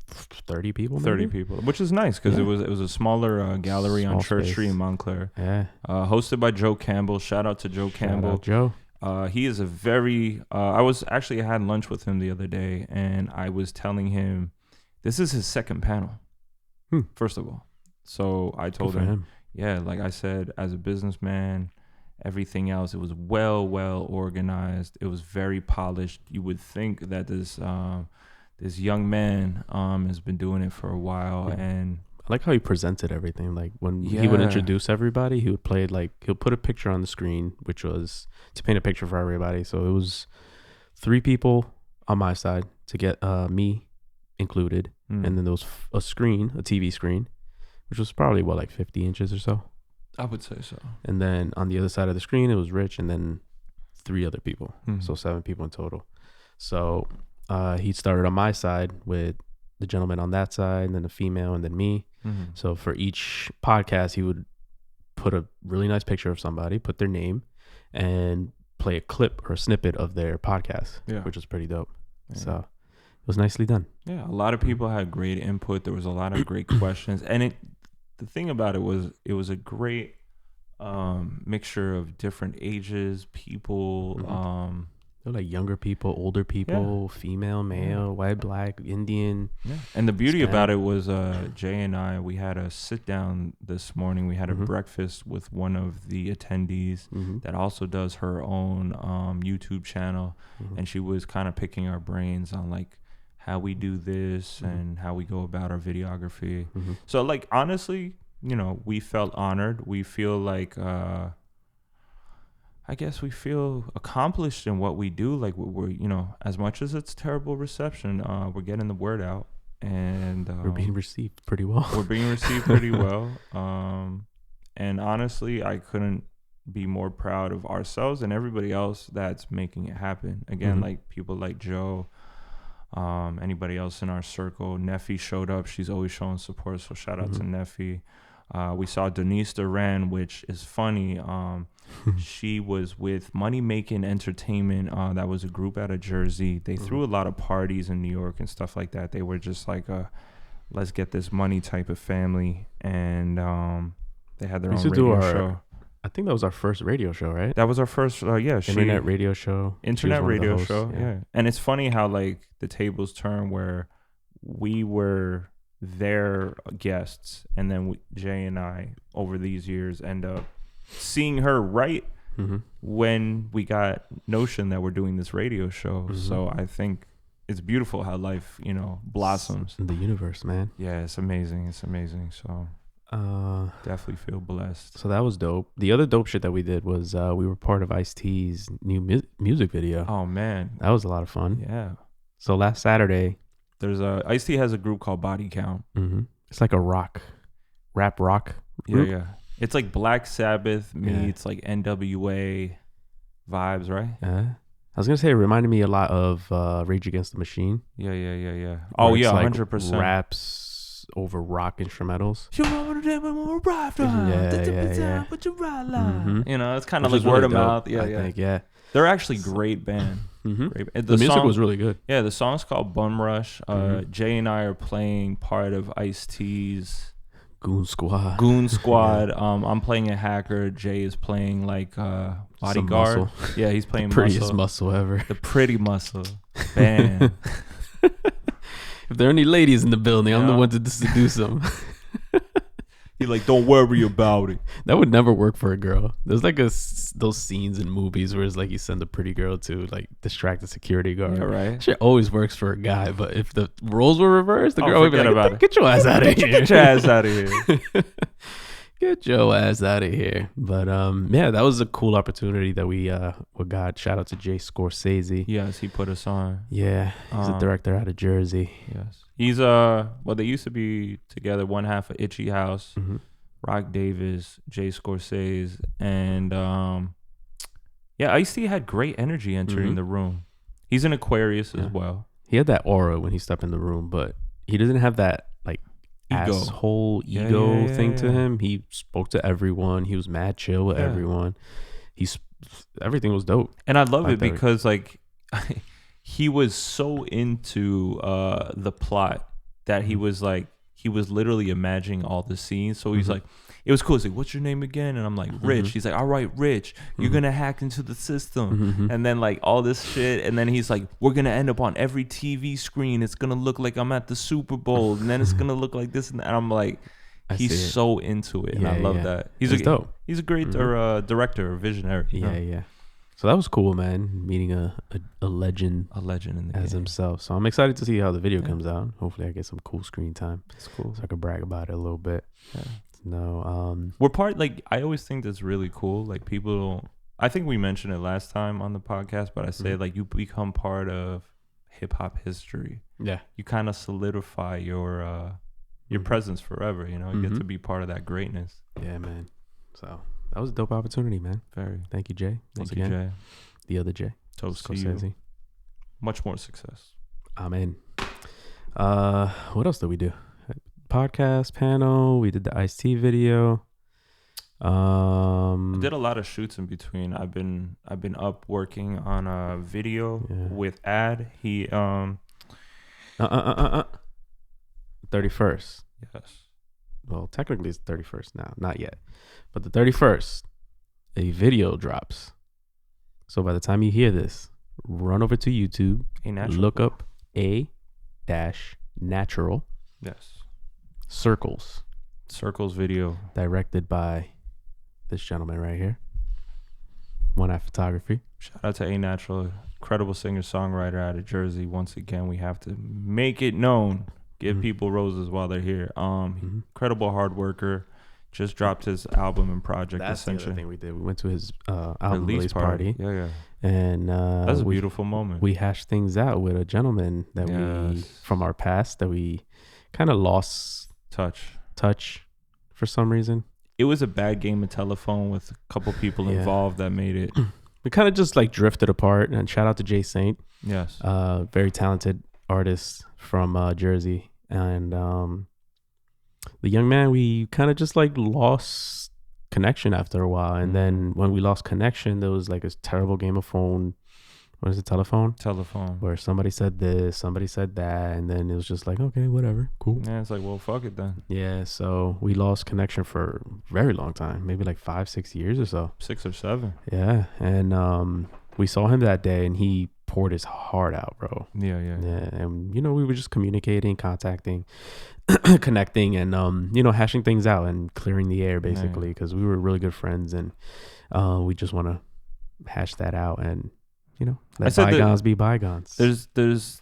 30 people? 30 maybe? people, which is nice because Yeah. it was a smaller gallery on Small Church space. Street in Montclair. Yeah. Hosted by Joe Campbell. Shout out to Joe Shout Campbell. out, Joe. He is a very I had lunch with him the other day, and I was telling him this is his second panel. First of all. So I told Good for him. yeah, like I said, as a businessman, everything else, it was well organized. It was very polished. You would think that this young man has been doing it for a while. Yeah. And I like how he presented everything. Like when he would Yeah. introduce everybody, he would play he'll put a picture on the screen, which was to paint a picture for everybody. So it was 3 people on my side to get me included. And then there was a TV screen, which was probably 50 inches or so. I would say so. And then on the other side of the screen, it was Rich and then 3 other people. So 7 people in total. So he started on my side with the gentleman on that side, and then the female, and then me. So for each podcast, he would put a really nice picture of somebody, put their name, and play a clip or a snippet of their podcast, which was pretty dope. Yeah. So it was nicely done. Yeah, a lot of people had great input. There was a lot of great questions, and the thing about it was a great mixture of different ages, people. They were like younger people, older people, female, male, white, black, Indian. Yeah. And the beauty Hispanic. about it was Jay and I, we had a sit down this morning. We had a breakfast with one of the attendees that also does her own YouTube channel, and she was kind of picking our brains on like how we do this and how we go about our videography. So like honestly, you know, we felt honored. We feel like I guess we feel accomplished in what we do. Like we're you know, as much as it's terrible reception, we're getting the word out, and We're being received pretty well. we're being received pretty well. And honestly, I couldn't be more proud of ourselves and everybody else that's making it happen. Again, like people like Joe, anybody else in our circle. Neffy showed up. She's always showing support, so shout out to Neffy. We saw Denise Duran, which is funny. She was with Money Making Entertainment. That was a group out of Jersey. They threw a lot of parties in New York and stuff like that. They were just like a let's get this money type of family. And they had their own radio show. I think that was our first radio show, right? That was our first, Internet radio show. Internet radio hosts, show, yeah. And it's funny how like the tables turn where we were their guests, and then Jay and I over these years end up seeing her right when we got notion that we're doing this radio show. So I think it's beautiful how life, you know, blossoms in the universe, man. Yeah, it's amazing. So Definitely feel blessed. So that was dope. The other dope shit that we did was we were part of Ice-T's new music video. Oh man, That was a lot of fun. yeah. So last Saturday, There's Ice-T has a group called Body Count. it's like a rap rock group. Yeah. It's like Black Sabbath meets like NWA vibes, right? I was gonna say it reminded me a lot of Rage Against the Machine. Yeah. Oh where yeah, it's like 100%. raps over rock instrumentals. Yeah. You know, it's kind of like word of mouth. Yeah, I think, yeah. They're actually great band. Great. The music was really good. Yeah, the song's called Bum Rush. Jay and I are playing part of Ice-T's Goon Squad. I'm playing a hacker. Jay is playing like bodyguard. muscle. Yeah, he's playing Prettiest muscle ever. The pretty muscle. Bam. If there are any ladies in the building, I'm the one to seduce them. He's like, don't worry about it. That would never work for a girl. There's like those scenes in movies where it's like you send a pretty girl to like distract the security guard. Yeah, right. Shit always works for a guy, but if the roles were reversed, the girl would be like, get your ass out of here. Get your ass out of here. Get your ass out of here. But yeah, that was a cool opportunity that we got. Shout out to Jay Scorsese. Yes, he put us on. Yeah, he's a director out of Jersey. Yes. He's well, they used to be together, one half of Itchy House, Rock Davis, Jay Scorsese, and yeah, Ice-T had great energy entering the room. He's an Aquarius as well. He had that aura when he stepped in the room, but he doesn't have that like ego thing to him. He spoke to everyone. He was mad chill with everyone. Everything was dope. And I love it because like he was so into the plot that he was literally imagining all the scenes. So he's like, it was cool. He's like, what's your name again? And I'm like, Rich. He's like, all right, Rich, you're going to hack into the system. And then like all this shit. And then he's like, we're going to end up on every TV screen. It's going to look like I'm at the Super Bowl. And then it's going to look like this. And I'm like, he's so into it. And I love that. He's dope. He's a great director or visionary. Yeah. So that was cool, man. Meeting a legend. A legend in the as game. himself. So I'm excited to see how the video comes out. Hopefully I get some cool screen time. It's cool. So I can brag about it a little bit. Yeah. No, we're I always think that's really cool. Like people I think we mentioned it last time on the podcast, but I say like you become part of hip hop history. Yeah. You kind of solidify your presence forever, you know. You get to be part of that greatness. Yeah, man. So that was a dope opportunity, man. Very. Thank you, Jay. Thank you, Jay. The other Jay. Toast to you. Much more success. Amen. What else did we do? Podcast panel. We did the Ice-T video. I did a lot of shoots in between. I've been up working on a video with Ad. He 31st. Yes. Well, technically it's 31st now, not yet. But the 31st, a video drops. So by the time you hear this, run over to YouTube, look up A-Natural. Yes. Circles video. Directed by this gentleman right here. One Eye Photography. Shout out to A-Natural, incredible singer-songwriter out of Jersey. Once again, we have to make it known. Give people roses while they're here. Incredible hard worker. Just dropped his album and project. That's essentially the other thing we did. We went to his album release party. Yeah. And that's a beautiful moment. We hashed things out with a gentleman that we from our past that we kind of lost touch for some reason. It was a bad game of telephone with a couple people involved that made it. We kind of just like drifted apart. And shout out to Jay Saint. Yes. Very talented artist from Jersey. And the young man, we kind of just like lost connection after a while. And then when we lost connection, there was like a terrible game of phone. What is it? Telephone. Where somebody said this, somebody said that. And then it was just like, okay, whatever. Cool. Yeah, it's like, well, fuck it then. Yeah. So we lost connection for a very long time. Maybe like 5-6 years or so. 6 or 7. Yeah. And we saw him that day and he poured his heart out, bro. Yeah. And you know, we were just communicating, contacting, connecting, and you know, hashing things out and clearing the air basically, because we were really good friends, and we just want to hash that out and, you know, let bygones be bygones. There's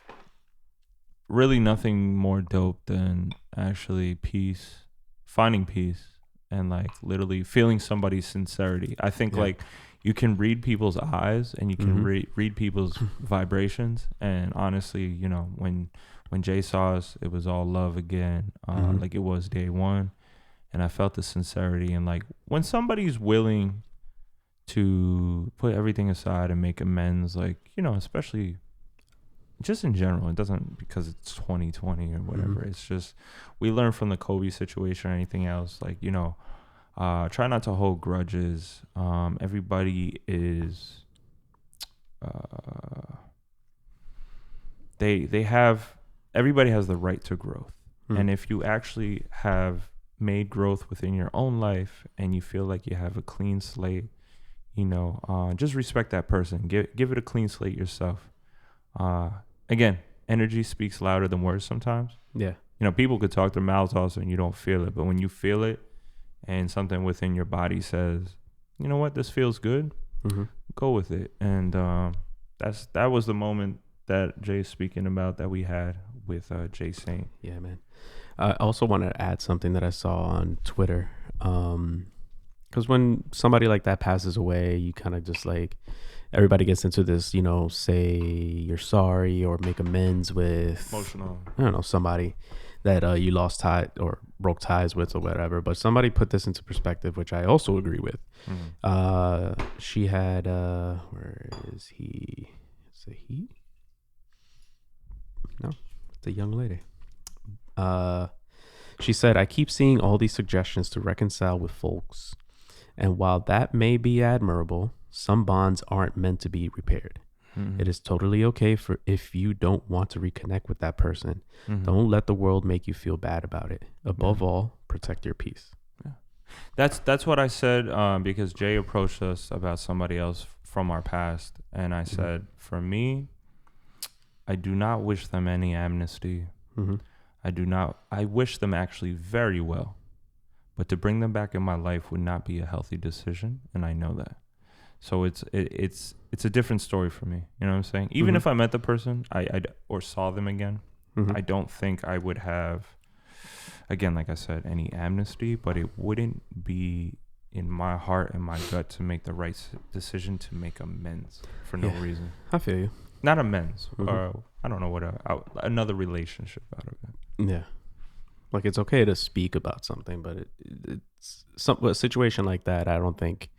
really nothing more dope than actually peace finding peace and like literally feeling somebody's sincerity. I think like you can read people's eyes and you can read people's vibrations. And honestly, you know, when Jay saw us, it was all love again. Like it was day one. And I felt the sincerity. And like when somebody's willing to put everything aside and make amends, like, you know, especially just in general, it doesn't because it's 2020 or whatever. It's just we learn from the Kobe situation or anything else. Like, you know, try not to hold grudges. Everybody is everybody has the right to growth. And if you actually have made growth within your own life and you feel like you have a clean slate, you know, just respect that person. Give it a clean slate yourself. Again, energy speaks louder than words sometimes. Yeah. You know, people could talk their mouths off and you don't feel it. But when you feel it and something within your body says, you know what, this feels good, go with it. And that was the moment that Jay's speaking about that we had with Jay Saint. Yeah, man. I also want to add something that I saw on Twitter. Because when somebody like that passes away, you kind of just like, everybody gets into this, you know, say you're sorry or make amends with emotional, I don't know, somebody that you lost tie or broke ties with or whatever. But somebody put this into perspective, which I also agree with. She had, where is he? Is it he? No, it's a young lady. She said, I keep seeing all these suggestions to reconcile with folks. And while that may be admirable, some bonds aren't meant to be repaired. It is totally okay for if you don't want to reconnect with that person. Don't let the world make you feel bad about it. Above all, protect your peace. That's what I said because Jay approached us about somebody else from our past. And I said, for me, I do not wish them any amnesty. I wish them actually very well. But to bring them back in my life would not be a healthy decision. And I know that. So it's a different story for me. You know what I'm saying? Even if I met the person or saw them again, I don't think I would have, again, like I said, any amnesty, but it wouldn't be in my heart and my gut to make the right decision to make amends for no reason. I feel you. Not amends. I don't know what another relationship out of it. Yeah. Like it's okay to speak about something, but a situation like that, I don't think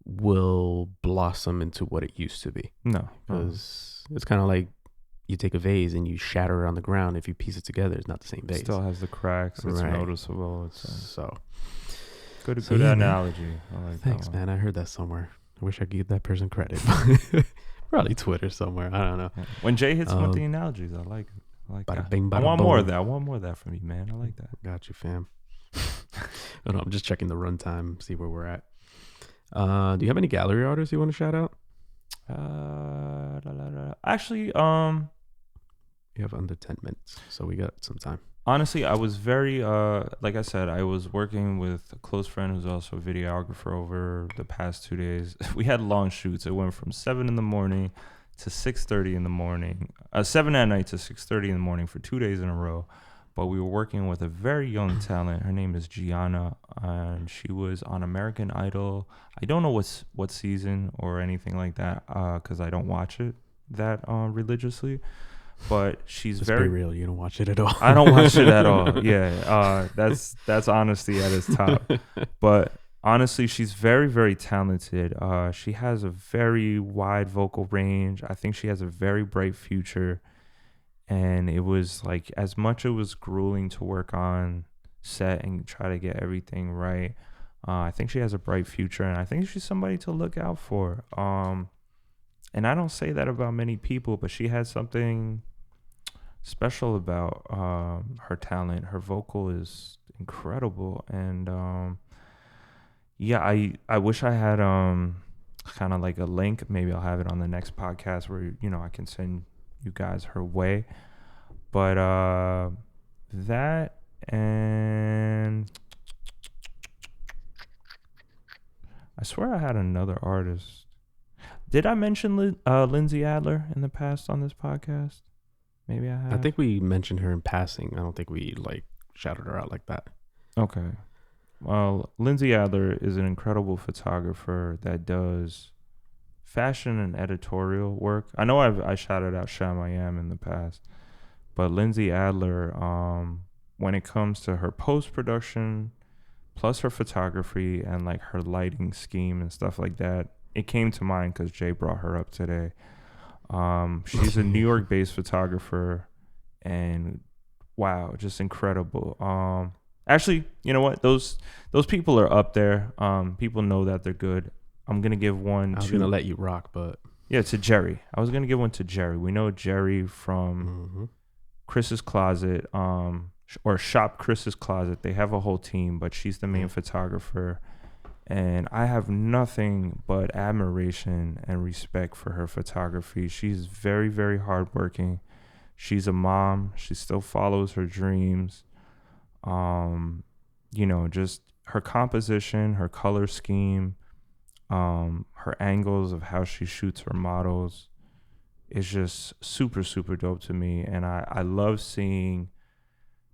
will blossom into what it used to be. No, because it's kind of like you take a vase and you shatter it on the ground. If you piece it together, it's not the same vase. It still has the cracks. It's noticeable. So good analogy. I like thanks, man. I heard that somewhere. I wish I could give that person credit. Probably Twitter somewhere. I don't know. Yeah. When Jay hits with the analogies, I like it. Bada bing, bada I want boom. more of that. I want more of that from you, man. I like that. Got you, fam. I'm just checking the runtime, see where we're at. Do you have any gallery artists you want to shout out? Actually, you have under 10 minutes, so we got some time. Honestly, I was very, like I said, I was working with a close friend who's also a videographer over the past 2 days. We had long shoots. It went from 7 in the morning to 6:30 in the morning, 7 at night to 6:30 in the morning for 2 days in a row. But we were working with a very young talent. Her name is Gianna, and she was on American Idol. I don't know what season or anything like that, because I don't watch it that religiously. But she's Just very be real. You don't watch it at all. I don't watch it at all. Yeah, that's honesty at its top. But honestly, she's very, very talented. She has a very wide vocal range. I think she has a very bright future. And it was like, as much it was grueling to work on set and try to get everything right, I think she has a bright future, and I think she's somebody to look out for. And I don't say that about many people, but she has something special about her talent. Her vocal is incredible, and I wish I had kind of like a link. Maybe I'll have it on the next podcast where I can send you guys her way. But that, and I swear I had another artist. Did I mention Lindsay Adler in the past on this podcast? Maybe I have. I think we mentioned her in passing. I don't think we shouted her out like that. Okay. Well, Lindsay Adler is an incredible photographer that does fashion and editorial work. I know I shouted out Shamayam in the past, but Lindsay Adler, when it comes to her post production, plus her photography and like her lighting scheme and stuff like that, it came to mind because Jay brought her up today. She's a New York based photographer, and wow, just incredible. Actually, you know what? Those people are up there. People know that they're good. I'm gonna give one. I was gonna let you rock, but to Jerry. I was gonna give one to Jerry. We know Jerry from Chris's Closet, or Shop Chris's Closet. They have a whole team, but she's the main photographer, and I have nothing but admiration and respect for her photography. She's very, very hardworking. She's a mom. She still follows her dreams. Just her composition, her color scheme, her angles of how she shoots her models is just super, super dope to me. And I love seeing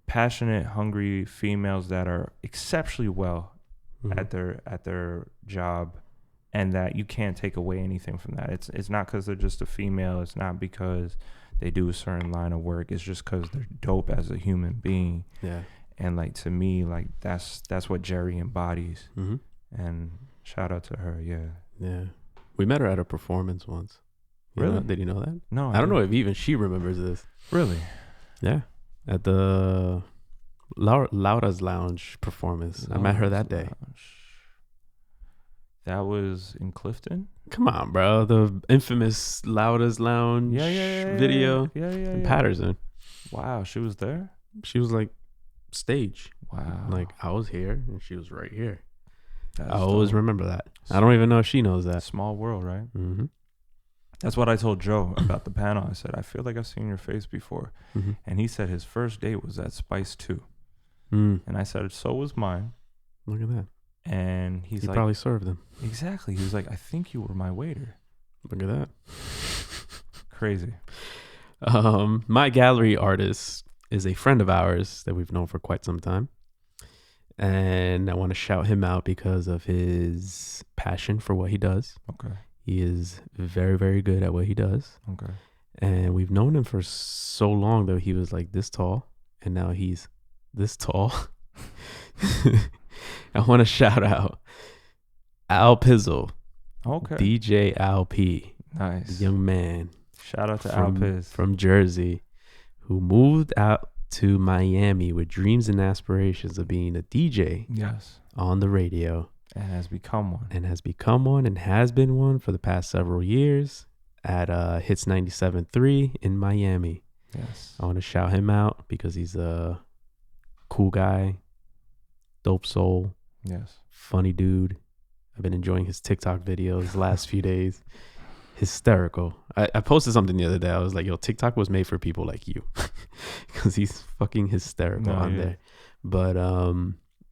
passionate, hungry females that are exceptionally well at their job, and that you can't take away anything from that. It's not because they're just a female. It's not because they do a certain line of work. It's just because they're dope as a human being. yeah. And like, to me, like that's what Jerry embodies. And shout out to her. Yeah. We met her at a performance once. Really? Did you know that? No, I don't know if even she remembers this. Really? Yeah. At the Laura's Lounge performance. I met her that day. That was in Clifton? Come on, bro. The infamous Laura's Lounge video in Patterson. Wow, she was there? She was like stage. Wow. Like I was here and she was right here. That's I always dope. remember that. I don't even know if she knows that. Small world, right? Mm-hmm. That's what I told Joe about the panel. I said, I feel like I've seen your face before. Mm-hmm. And he said his first date was at Spice 2. Mm. And I said, so was mine. Look at that. And he's He like, probably served them. exactly. He was like, I think you were my waiter. Look at that. Crazy. My gallery artist is a friend of ours that we've known for quite some time. And I want to shout him out because of his passion for what he does. Okay. He is very, very good at what he does. Okay. And we've known him for so long that he was like this tall. And now he's this tall. I want to shout out Al Pizzle. Okay. DJ Al P. Nice. The young man. Shout out to Al Piz. From Jersey, who moved out to Miami with dreams and aspirations of being a DJ Yes. on the radio. And has become one. And has become one and has been one for the past several years at Hits 97.3 in Miami. Yes. I want to shout him out because he's a cool guy, dope soul, Yes. funny dude. I've been enjoying his TikTok videos the last few days. Hysterical. I posted something the other day. I was like, yo, TikTok was made for people like you because he's fucking hysterical on there. But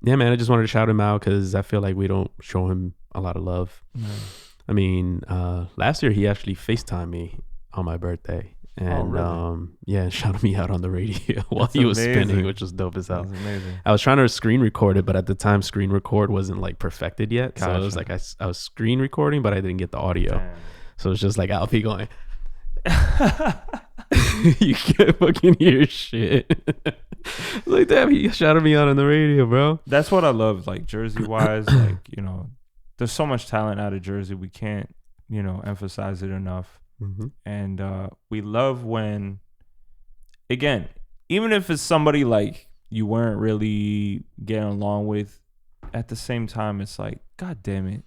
yeah, man, I just wanted to shout him out because I feel like we don't show him a lot of love. No. I mean, last year he actually FaceTimed me on my birthday. And really? yeah, shouted me out on the radio while That's he was amazing. spinning, which was dope as hell. That's amazing. I was trying to screen record it, but at the time screen record wasn't like perfected yet. So it was Gotcha. like I was screen recording, but I didn't get the audio. Damn. So it's just like Alfie going, you can't fucking hear shit. Like, damn, he shouted me out on the radio, bro. That's what I love, like Jersey wise. Like, there's so much talent out of Jersey. We can't, emphasize it enough. Mm-hmm. And we love when, again, even if it's somebody like you weren't really getting along with, at the same time, it's like, God damn it.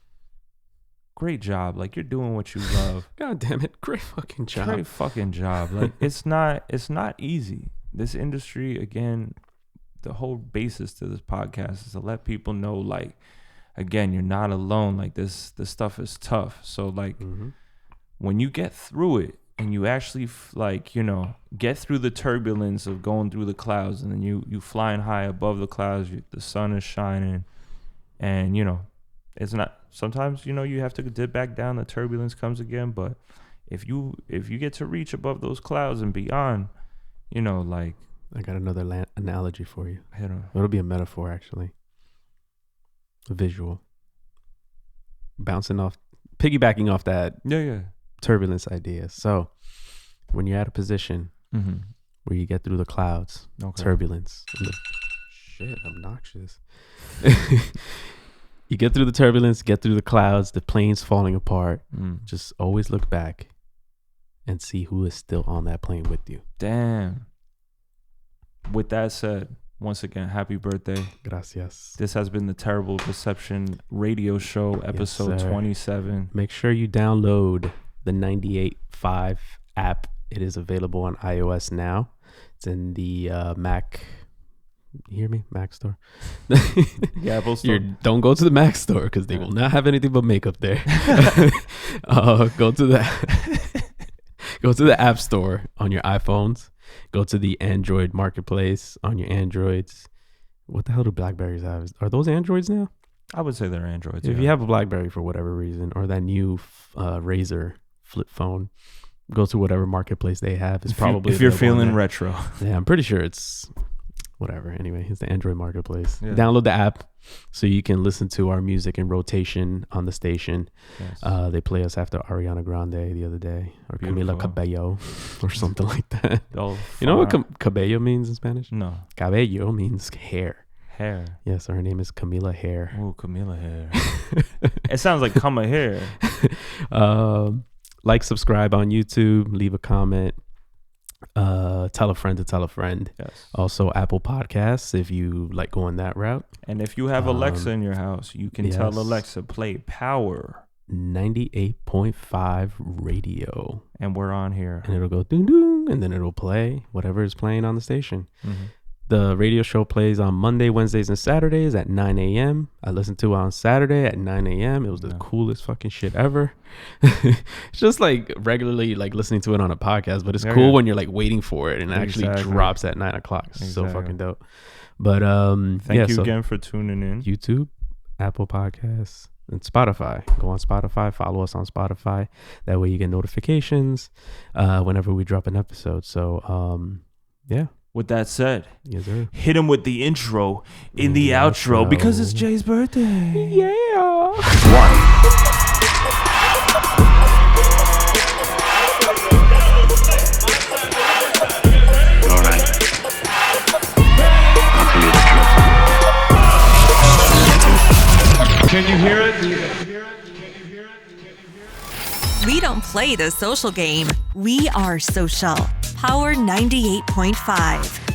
Great job. Like, you're doing what you love. God damn it. Great fucking job. Great fucking job. Like, it's not easy. This industry, again, the whole basis to this podcast is to let people know, like, again, you're not alone. Like, this stuff is tough. So, like, when you get through it and you actually, get through the turbulence of going through the clouds, and then you flying high above the clouds, the sun is shining, and, it's not, sometimes, you have to dip back down, the turbulence comes again, but if you get to reach above those clouds and beyond, like, I got another analogy for you. Hit 'em. It'll be a metaphor, actually. A visual. Piggybacking off that Yeah. turbulence idea. So, when you're at a position where you get through the clouds, turbulence. Shit, obnoxious. You get through the turbulence, get through the clouds, the plane's falling apart. Just always look back and see who is still on that plane with you. Damn. With that said, once again, happy birthday. Gracias. This has been the Terrible Reception Radio Show, episode 27. Make sure you download the 98.5 app. It is available on iOS now. It's in the Mac. You hear me? Mac store. The Apple store. Don't go to the Mac store because they will not have anything but makeup there. Go to the App Store on your iPhones. Go to the Android marketplace on your Androids. What the hell do Blackberries have? Are those Androids now? I would say they're Androids. If you have a Blackberry for whatever reason, or that new Razer flip phone, go to whatever marketplace they have. It's probably if you're feeling retro. Yeah, I'm pretty sure it's whatever. Anyway, it's the Android marketplace. Yeah. Download the app so you can listen to our music in rotation on the station. Yes. They play us after Ariana Grande the other day, or Beautiful. Camila Cabello, or something like that. Oh, You know what cabello means in Spanish? No. Cabello means hair. Hair. Yes, her name is Camila Hair. Oh, Camila Hair. It sounds like Kama Hair. Like, subscribe on YouTube, leave a comment. Tell a friend to tell a friend. Yes. Also, Apple Podcasts if you like going that route. And if you have Alexa in your house, you can tell yes. Alexa, play Power 98.5 radio. And we're on here. And it'll go ding ding, and then it'll play whatever is playing on the station. The radio show plays on Monday, Wednesdays, and Saturdays at 9 a.m. I listened to it on Saturday at 9 a.m. It was the coolest fucking shit ever. It's just like regularly like listening to it on a podcast, but it's cool when you're like waiting for it and it actually drops at 9 o'clock. It's so fucking dope. But thank you again for tuning in. YouTube, Apple Podcasts, and Spotify. Go on Spotify, follow us on Spotify. That way you get notifications whenever we drop an episode. So yeah. With that said, yes, sir. Hit him with the intro in the outro because it's Jay's birthday. Yeah. All right. I'll tell you the truth. Can you hear it? We don't play the social game. We are social. Power 98.5.